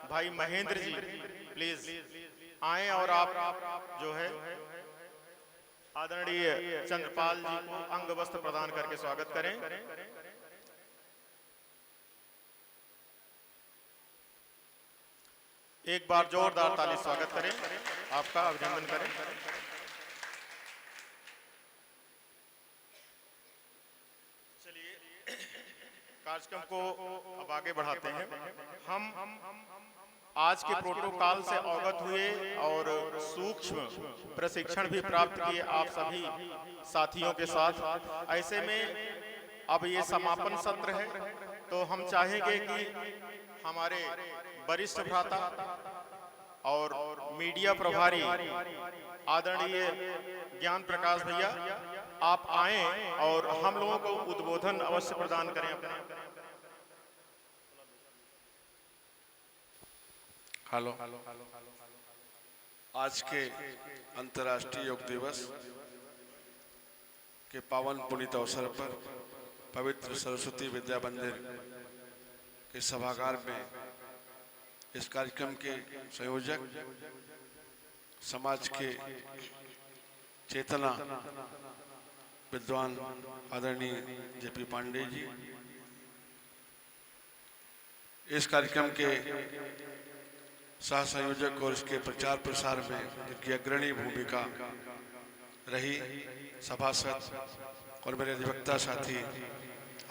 भाई महेंद्र जी प्लीज आए और आप जो है आदरणीय चंद्रपाल जी को अंग वस्त्र प्रदान करके स्वागत करें। एक बार जोरदार ताली स्वागत करें, आपका अभिनंदन करें। चलिए कार्यक्रम को अब आगे बढ़ाते हैं। हम आज के प्रोटोकॉल से अवगत हुए और सूक्ष्म प्रशिक्षण भी प्राप्त किए आप सभी साथियों के साथ। ऐसे में अब ये समापन सत्र है, तो हम चाहेंगे कि हमारे वरिष्ठ भ्राता और मीडिया प्रभारी आदरणीय ज्ञान प्रकाश भैया आप आए और हम लोगों को उद्बोधन अवश्य प्रदान करें अपने। हेलो, आज के अंतर्राष्ट्रीय योग दिवस के पावन पुनीत अवसर पर पवित्र सरस्वती विद्या मंदिर के सभागार में इस कार्यक्रम के संयोजक समाज के चेतना विद्वान आदरणीय जेपी पांडे जी, इस कार्यक्रम के सह संयोजक और इसके प्रचार प्रसार में जिनकी अग्रणी भूमिका रही सभासद और मेरे अधिवक्ता साथी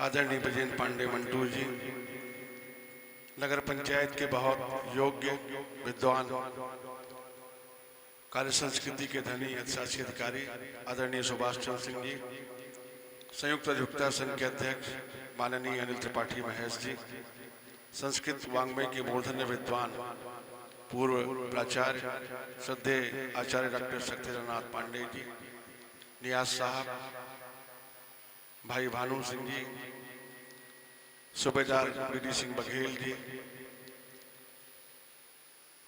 आदरणीय ब्रजेंद्र पांडे मंटू जी, नगर पंचायत के बहुत योग्य विद्वान कार्य संस्कृति के धनी अधिशासी अधिकारी आदरणीय सुभाष चंद्र सिंह जी, संयुक्त अधिवक्ता संघ के अध्यक्ष माननीय अनिल त्रिपाठी महेश जी, संस्कृत वाङ्मय के मूर्धन्य विद्वान पूर्व प्राचार्य श्रद्धेय आचार्य डॉक्टर सत्येंद्रनाथ पांडे जी, नियाज साहब, भाई भानु सिंह जी, सूबेदार बीडी सिंह बघेल जी,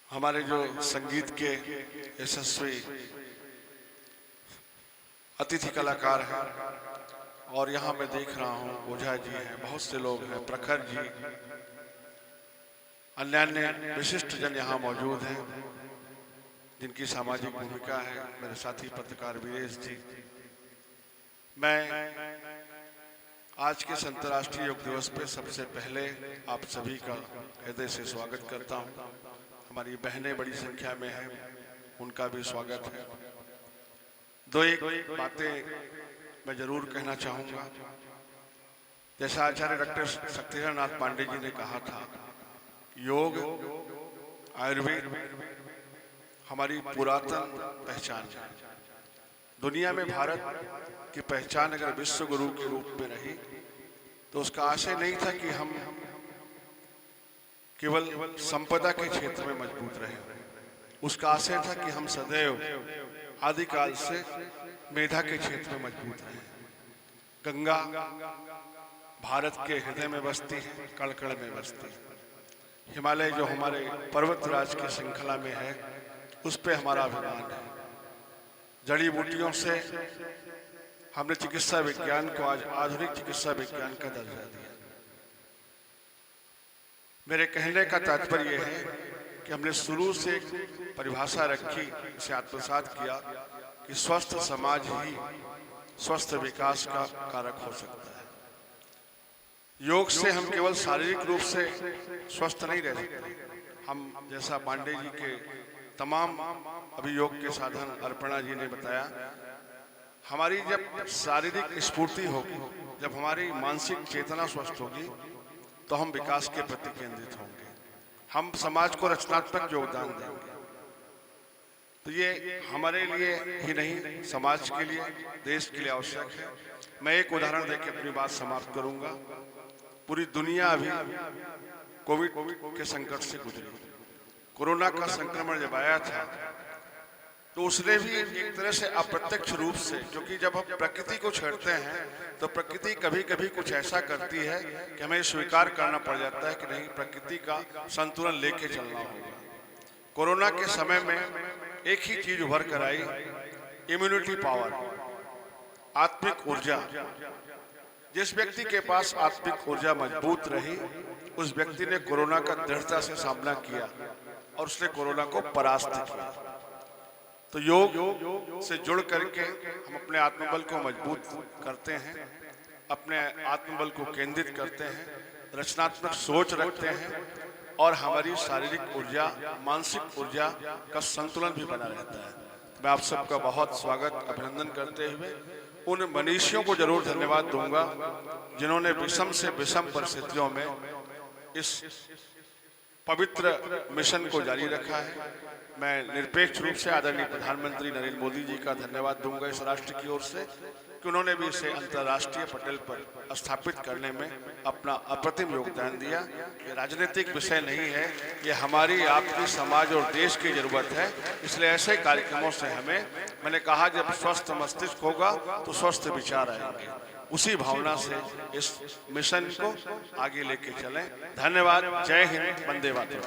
हमारे जो संगीत के यशस्वी अतिथि कलाकार हैं, और यहाँ मैं देख रहा हूँ ओझा जी हैं, बहुत से लोग हैं, प्रखर जी, अन्य विशिष्ट जन यहाँ मौजूद हैं जिनकी सामाजिक भूमिका है, मेरे साथी पत्रकार वीरेश जी। मैं आज के अंतर्राष्ट्रीय योग दिवस पे सबसे पहले आप सभी का हृदय से स्वागत करता हूँ। हमारी बहनें बड़ी संख्या में हैं, उनका भी स्वागत है। दो एक बातें मैं जरूर कहना चाहूँगा। जैसा आचार्य डॉक्टर सत्येंद्रनाथ पांडे जी ने कहा था, योग आयुर्वेद हमारी पुरातन पहचान है। दुनिया में भारत की पहचान अगर विश्व गुरु के रूप में रही तो उसका आशय नहीं था कि हम केवल संपदा के क्षेत्र में मजबूत रहे, उसका आशय था कि हम सदैव आदिकाल से मेधा के क्षेत्र में मजबूत रहे। गंगा भारत के हृदय में बसती है, कण कण में बसती है। हिमालय जो हमारे पर्वतराज की श्रृंखला में है, उस पे हमारा अभिमान है। जड़ी बूटियों से हमने चिकित्सा विज्ञान को आज आधुनिक चिकित्सा विज्ञान का दर्जा दिया। मेरे कहने का तात्पर्य है कि हमने शुरू से एक परिभाषा रखी, इसे आत्मसात किया कि स्वस्थ समाज ही स्वस्थ विकास का कारक हो सकता है। योग से हम केवल शारीरिक रूप से स्वस्थ नहीं रह सकते। हम जैसा पांडे जी के तमाम अभियोग के साधन अर्पणा जी ने बताया, हमारी जब शारीरिक स्फूर्ति होगी, जब हमारी मानसिक चेतना स्वस्थ होगी, तो हम विकास के प्रति केंद्रित होंगे, हम समाज को रचनात्मक योगदान देंगे। तो ये हमारे लिए ही नहीं, समाज के लिए, देश के लिए आवश्यक है। मैं एक उदाहरण देकर अपनी बात समाप्त करूंगा। पूरी दुनिया अभी कोविड के संकट से गुजरी। कोरोना का संक्रमण जब आया था तो उसने भी एक तरह से अप्रत्यक्ष रूप से, क्योंकि जब हम प्रकृति को छेड़ते हैं तो प्रकृति कभी कभी कुछ ऐसा करती है कि हमें स्वीकार करना पड़ जाता है कि नहीं, प्रकृति का संतुलन लेके चलना होगा। कोरोना के समय में एक ही चीज उभर कर आई, इम्यूनिटी पावर, आत्मिक ऊर्जा। जिस व्यक्ति के पास आत्मिक ऊर्जा मजबूत रही, उस व्यक्ति ने कोरोना का दृढ़ता से सामना किया और उसने कोरोना को परास्त किया। तो योग से जुड़ करके हम अपने आत्मबल को मजबूत करते हैं, अपने आत्मबल को केंद्रित करते हैं, रचनात्मक सोच रखते हैं और हमारी शारीरिक ऊर्जा, मानसिक ऊर्जा का संतुलन भी बना रहता है। मैं आप सबका बहुत स्वागत, अभिनंदन करते हुए उन मनीषियों को जरूर धन्यवाद दूंगा जिन्होंने विषम से विषम परिस्थितियों में इस पवित्र मिशन को जारी रखा है। मैं निरपेक्ष रूप से आदरणीय प्रधानमंत्री नरेंद्र मोदी जी का धन्यवाद दूंगा इस राष्ट्र की ओर से कि उन्होंने भी इसे अंतर्राष्ट्रीय पटल पर स्थापित करने में अपना अप्रतिम योगदान दिया। ये राजनीतिक विषय नहीं है, ये हमारी आपकी समाज और देश की जरूरत है। इसलिए ऐसे कार्यक्रमों से मैंने कहा जब स्वस्थ मस्तिष्क होगा तो स्वस्थ विचार आएंगे। उसी भावना से इस मिशन को आगे लेके चलें। धन्यवाद। जय हिंद, वंदे मातरम।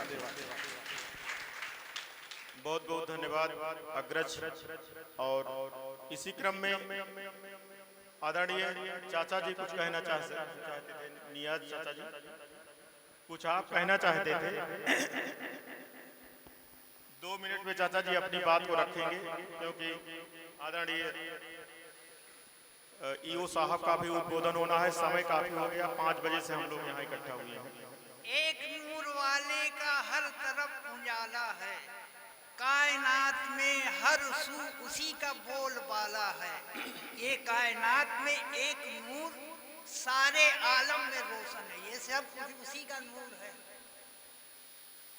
बहुत बहुत धन्यवाद अग्रज। और इसी क्रम में आदरणीय चाचा जी कुछ कहना चाहते थे। नियाज चाचा जी कुछ आप कहना चाहते थे। 2 मिनट में चाचा जी अपनी बात को रखेंगे, क्योंकि आदरणीय ईओ साहब का भी उद्बोधन होना है। समय काफी हो गया, 5 बजे से हम लोग यहाँ इकट्ठा हुए हैं। एक नूर वाले का हर तरफ उजाला है, कायनात में हर सू उसी का बोलबाला है। ये कायनात में एक नूर सारे आलम में रोशन है। ये सब उसी का नूर है।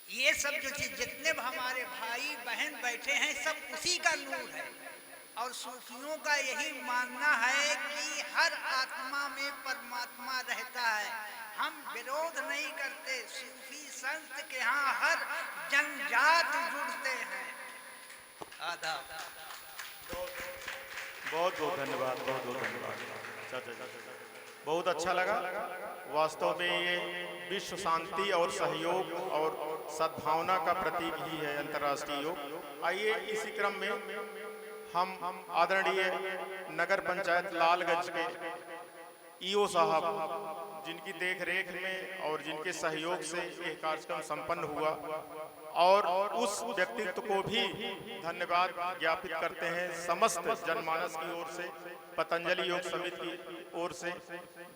ये सब जो चीज जितने भी हमारे भाई बहन बैठे हैं सब उसी का नूर है। और सूफियों का यही मानना है कि हर आत्मा में परमात्मा रहता है। हम विरोध नहीं करते। सूफी संत के यहाँ हर जनजात जुड़ते हैं। आदाब। बहुत बहुत धन्यवाद, बहुत बहुत धन्यवाद चाचा जी, बहुत अच्छा लगा। वास्तव में ये विश्व शांति और सहयोग और सद्भावना का प्रतीक ही है अंतर्राष्ट्रीय योग। आइए इसी क्रम में हम आदरणीय नगर पंचायत लालगंज के ईओ साहब, जिनकी देखरेख में और जिनके सहयोग से यह कार्यक्रम संपन्न हुआ, और उस व्यक्तित्व को भी धन्यवाद ज्ञापित करते हैं समस्त जनमानस की ओर से, पतंजलि योग समिति की ओर से,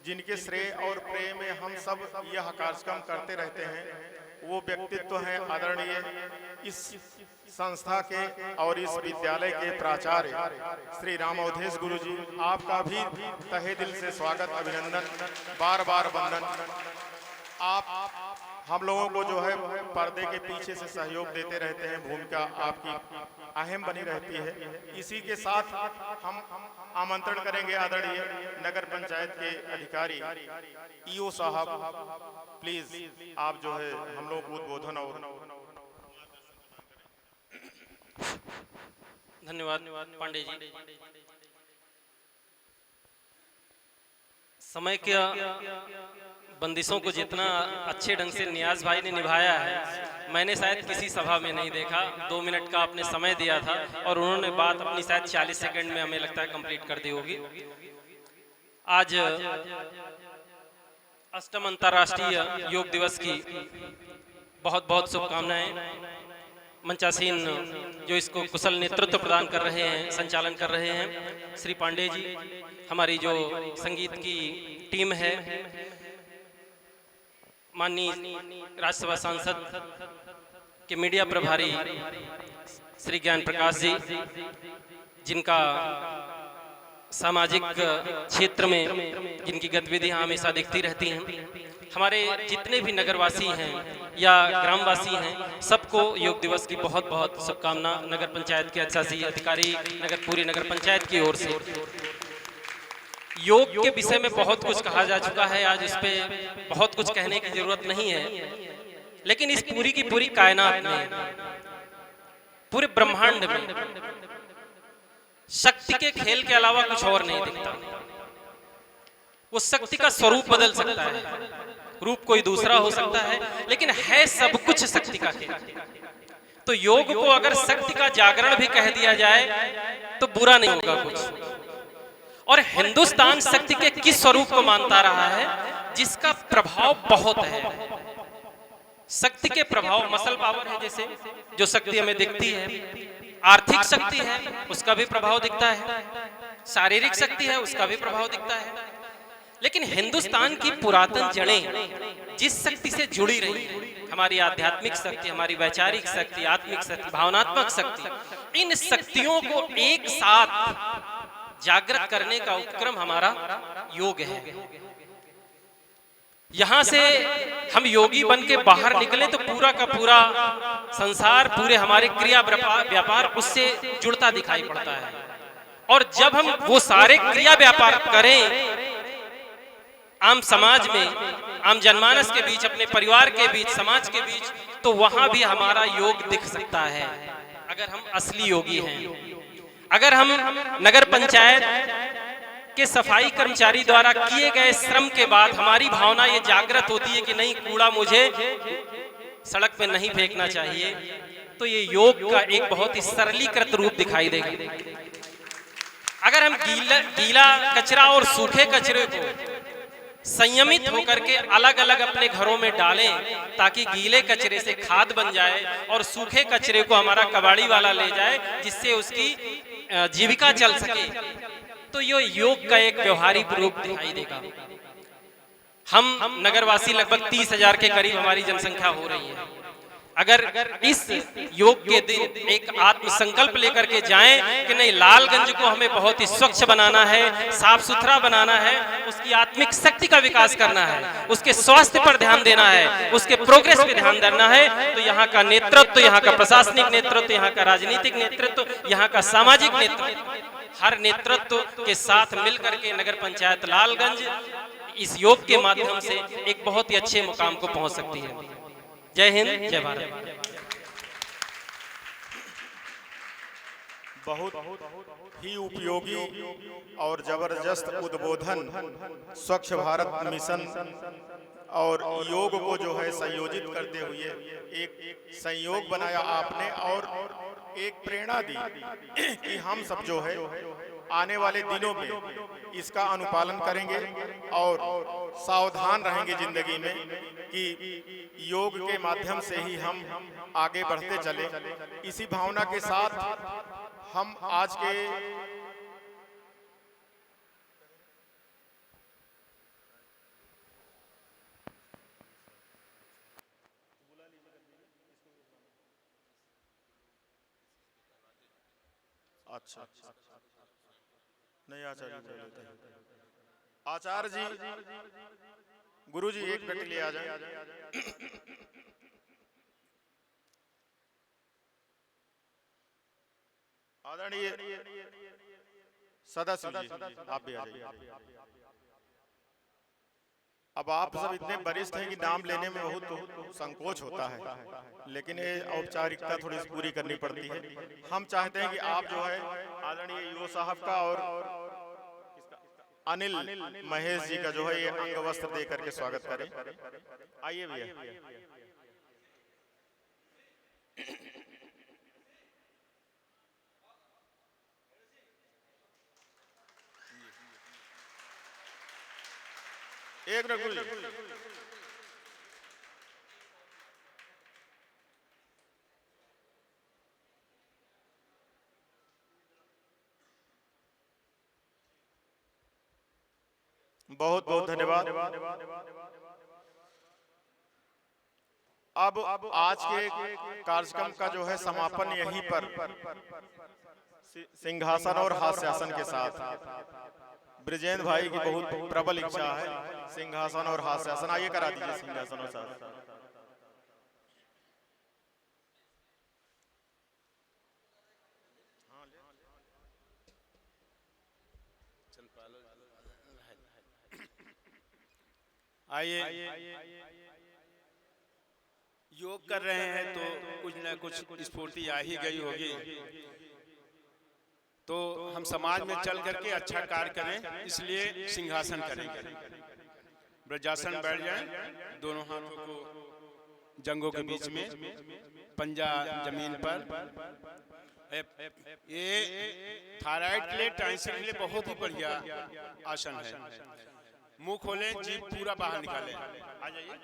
जिनके श्रेय और प्रेम में हम सब यह कार्यक्रम करते रहते हैं। वो व्यक्तित्व हैं आदरणीय इस संस्था के और इस विद्यालय के प्राचार्य श्री राम अवधेश गुरु जी। आपका भी तहे दिल से स्वागत, अभिनंदन, बार बार वंदन। आप हम लोगों को जो है पर्दे के पीछे से सहयोग देते रहते हैं, भूमिका आपकी अहम बनी रहती है। इसी के साथ हम आमंत्रण करेंगे आदरणीय नगर पंचायत के अधिकारी ईओ साहब, प्लीज आप जो है हम लोग को उद्बोधन और धन्यवाद पांडे जी। समय के बंदिशों को जितना अच्छे ढंग से नियाज भाई ने निभाया है, मैंने शायद किसी सभा में नहीं देखा। 2 मिनट का आपने समय दिया था और उन्होंने बात अपनी शायद 40 सेकंड में हमें लगता है कंप्लीट कर दी होगी। आज अष्टम अंतर्राष्ट्रीय योग दिवस की बहुत बहुत शुभकामनाएं। मंचासीन जो इसको कुशल नेतृत्व प्रदान कर रहे हैं, संचालन कर रहे हैं, श्री पांडे जी, हमारी जो संगीत की टीम है, माननीय राज्यसभा सांसद के मीडिया प्रभारी श्री ज्ञान प्रकाश जी, जिनका सामाजिक क्षेत्र में जिनकी गतिविधियां हमेशा दिखती रहती हैं, हमारे जितने भी नगरवासी हैं या ग्रामवासी हैं, सबको योग दिवस की बहुत बहुत शुभकामना। नगर पंचायत के अधिशासी अधिकारी, पूरी नगर पंचायत की ओर से। योग के विषय में बहुत कुछ कहा जा चुका है, आज इस पे बहुत कुछ कहने की जरूरत नहीं है, लेकिन इस पूरी की पूरी कायनात में, पूरे ब्रह्मांड में शक्ति के खेल के अलावा कुछ और नहीं दिखता। वो शक्ति का स्वरूप बदल सकता है, रूप कोई दूसरा हो सकता है, लेकिन है सब कुछ शक्ति का खेल। तो योग को अगर शक्ति का जागरण भी कह दिया जाए तो बुरा नहीं होगा कुछ। और हिंदुस्तान शक्ति के किस स्वरूप को मानता रहा है, जिसका प्रभाव बहुत है। शक्ति के प्रभाव मसल पावर है, जैसे जो शक्ति हमें दिखती है, आर्थिक शक्ति है उसका भी प्रभाव दिखता है, शारीरिक शक्ति है उसका भी प्रभाव दिखता है। लेकिन हिंदुस्तान की पुरातन जड़ें जिस शक्ति से जुड़ी रही हैं, हमारी आध्यात्मिक शक्ति, हमारी वैचारिक शक्ति, आत्मिक शक्ति, भावनात्मक शक्ति, इन शक्तियों को एक साथ जागृत करने का उपक्रम हमारा योग है। यहां से हम योगी बन के बाहर निकले तो पूरा का पूरा संसार, पूरे हमारे क्रिया व्यापार उससे जुड़ता दिखाई पड़ता है। और जब हम वो सारे क्रिया व्यापार करें आम समाज में, आम जनमानस के बीच, अपने परिवार के बीच, समाज के बीच, तो वहां भी हमारा योग दिख सकता है अगर हम असली योगी हैं। अगर हम नगर पंचायत के सफाई कर्मचारी द्वारा किए गए श्रम के बाद हमारी भावना ये जागृत होती है कि नहीं, कूड़ा मुझे सड़क पे नहीं फेंकना चाहिए, तो ये योग का एक बहुत ही सरलीकृत रूप दिखाई देगा। अगर हम गीला कचरा और सूखे कचरे को संयमित होकर के अलग अलग अपने घरों में डालें ताकि गीले कचरे से खाद बन जाए और सूखे कचरे को हमारा कबाड़ी वाला ले जाए जिससे उसकी जीविका चल सके, तो ये योग का एक व्यवहारिक रूप दिखाई देगा। हम नगरवासी लगभग 30,000 के करीब हमारी जनसंख्या हो रही है। अगर इस योग के दिन एक आत्म संकल्प लेकर के जाएं कि नहीं, लालगंज को हमें बहुत ही स्वच्छ बनाना है, साफ सुथरा बनाना है, उसकी आत्मिक शक्ति का विकास करना है, उसके स्वास्थ्य पर ध्यान देना है, उसके प्रोग्रेस पे ध्यान देना है, तो यहाँ का नेतृत्व, यहाँ का प्रशासनिक नेतृत्व, यहाँ का राजनीतिक नेतृत्व, यहाँ का सामाजिक नेतृत्व, हर नेतृत्व के साथ मिलकर के नगर पंचायत लालगंज इस योग के माध्यम से एक बहुत ही अच्छे मुकाम को पहुंच सकती है। जय हिंद, जय भारत। बहुत ही उपयोगी और जबरदस्त उद्बोधन स्वच्छ भारत मिशन और योग को जो है संयोजित करते हुए एक संयोग बनाया आपने और एक प्रेरणा दी कि हम सब जो है आने वाले दिनों में इसका अनुपालन करेंगे और सावधान रहेंगे जिंदगी में कि योग के माध्यम से ही हम आगे बढ़ते चले। इसी भावना के साथ हम आज के अच्छा नहीं आचार्य जी, आचार्य जी, गुरु जी एक मिनट ले आ जाए। आदरणीय सदस्य जी, आप भी आ जाइए। अब आप सब इतने वरिष्ठ हैं कि नाम लेने में बहुत संकोच होता है, लेकिन ये औपचारिकता थोड़ी सी पूरी करनी पड़ती है। हम चाहते हैं कि आप जो है आदरणीय यूओ साहब का और अनिल महेश जी का जो है ये अंग वस्त्र दे करके स्वागत करें। आइए भैया। एक मिनट गुरु जी। बहुत बहुत धन्यवाद। अब आज के कार्यक्रम का जो है समापन यहीं पर सिंहासन और हास्यासन के साथ ब्रिजेंद्र भाई की बहुत प्रबल इच्छा है सिंहासन और हास्यासन। आइए करा दीजिए सिंहासन और हास्यासन। आइए, योग कर रहे हैं तो कुछ न कुछ स्फूर्ति आ ही गई होगी, तो हम समाज में चल करके अच्छा कार्य करें, इसलिए सिंहासन करेंगे। ब्रजासन बैठ जाएं, दोनों हाथों को जंगों के बीच में, पंजा जमीन पर। ये थायराइड के लिए, टाइंसिल के लिए बहुत ही बढ़िया आसन है। मुंह खोलें, जीभ पूरा बाहर निकालें। आ जाइए।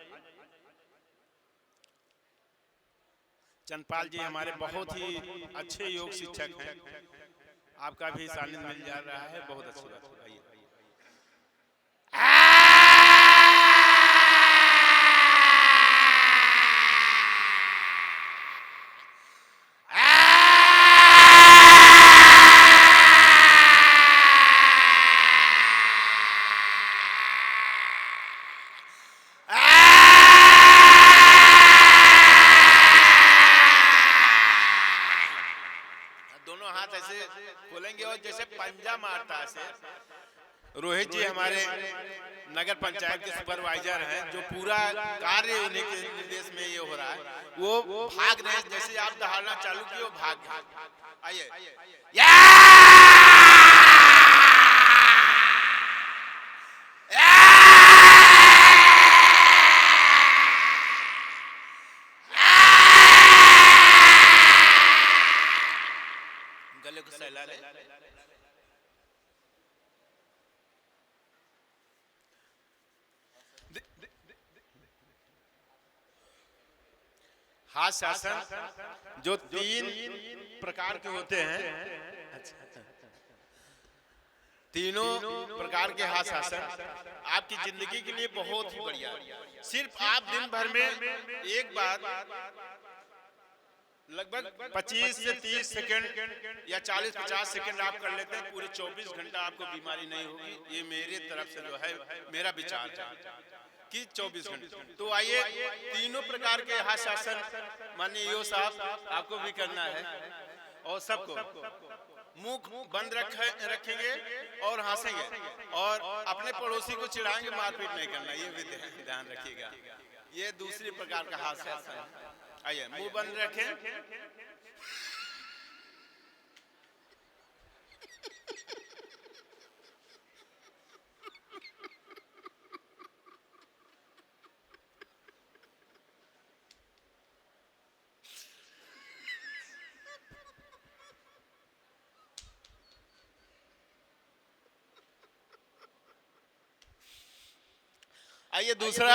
चंदपाल जी हमारे बहुत ही अच्छे योग शिक्षक हैं, आपका भी सानिध्य मिल जा रहा है, बहुत अच्छी बात है। आइए। दोनों हाथ ऐसे खोलेंगे और जैसे पंजा मारता है ऐसे। रोहित जी हमारे नगर पंचायत के सुपरवाइजर हैं, जो पूरा कार्य उन्हीं के निर्देश में ये हो रहा है। वो भाग रहे हैं, जैसे आप दहाड़ना चालू किए वो भाग। आइए गले को सहला ले। हाथ शासन जो 3 प्रकार के होते हैं, तीनों प्रकार के हाथ शासन आपकी जिंदगी के लिए बहुत ही बढ़िया है। सिर्फ आप दिन भर में एक बार लगभग 25 से 30 सेकंड या 40-50 सेकंड आप कर लेते हैं, पूरे 24 घंटा आपको बीमारी नहीं होगी। ये मेरे तरफ से जो है मेरा विचार है कि 24 घंटे। तो आइए तीनों प्रकार के हाथ शासन माननीय ईओ साहब आपको भी करना है, और सबको मुंह बंद रखेंगे और हंसेंगे, और अपने पड़ोसी को चिढ़ाएंगे, मारपीट नहीं करना, ये भी ध्यान रखिएगा। ये दूसरी प्रकार का हाथ शासन है। आइए मुंह बंद रखें, आइए दूसरा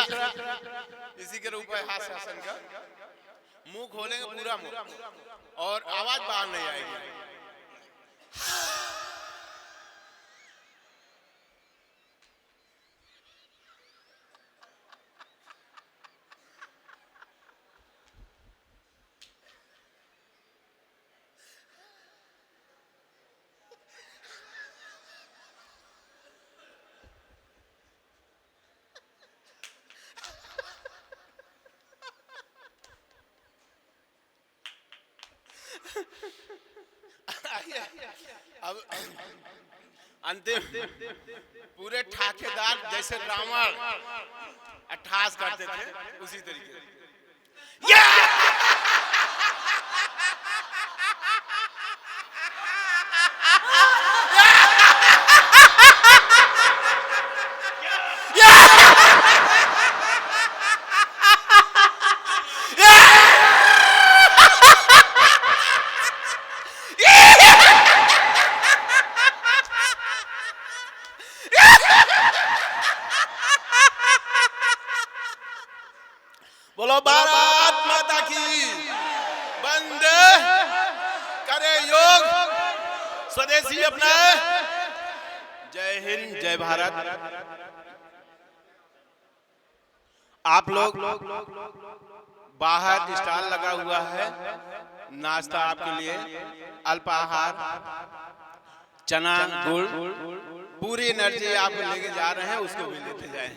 इसी के रूप में हाथ शासन का। मुंह खोलेंगे पूरा मुंह, और आवाज बाहर नहीं आएगी। अब अंतिम पूरे ठाकेदार जैसे रावण अट्ठास करते थे, उसी तरीके से बोलो भारत माता की, वंदे करे योग, स्वदेशी अपनाए। जय हिंद, जय भारत। आप लोग बाहर स्टॉल लगा हुआ है, नाश्ता आपके लिए, अल्पाहार, चना गुड़, पूरी एनर्जी आप लेके जा रहे हैं, उसको भी लेते जाएं।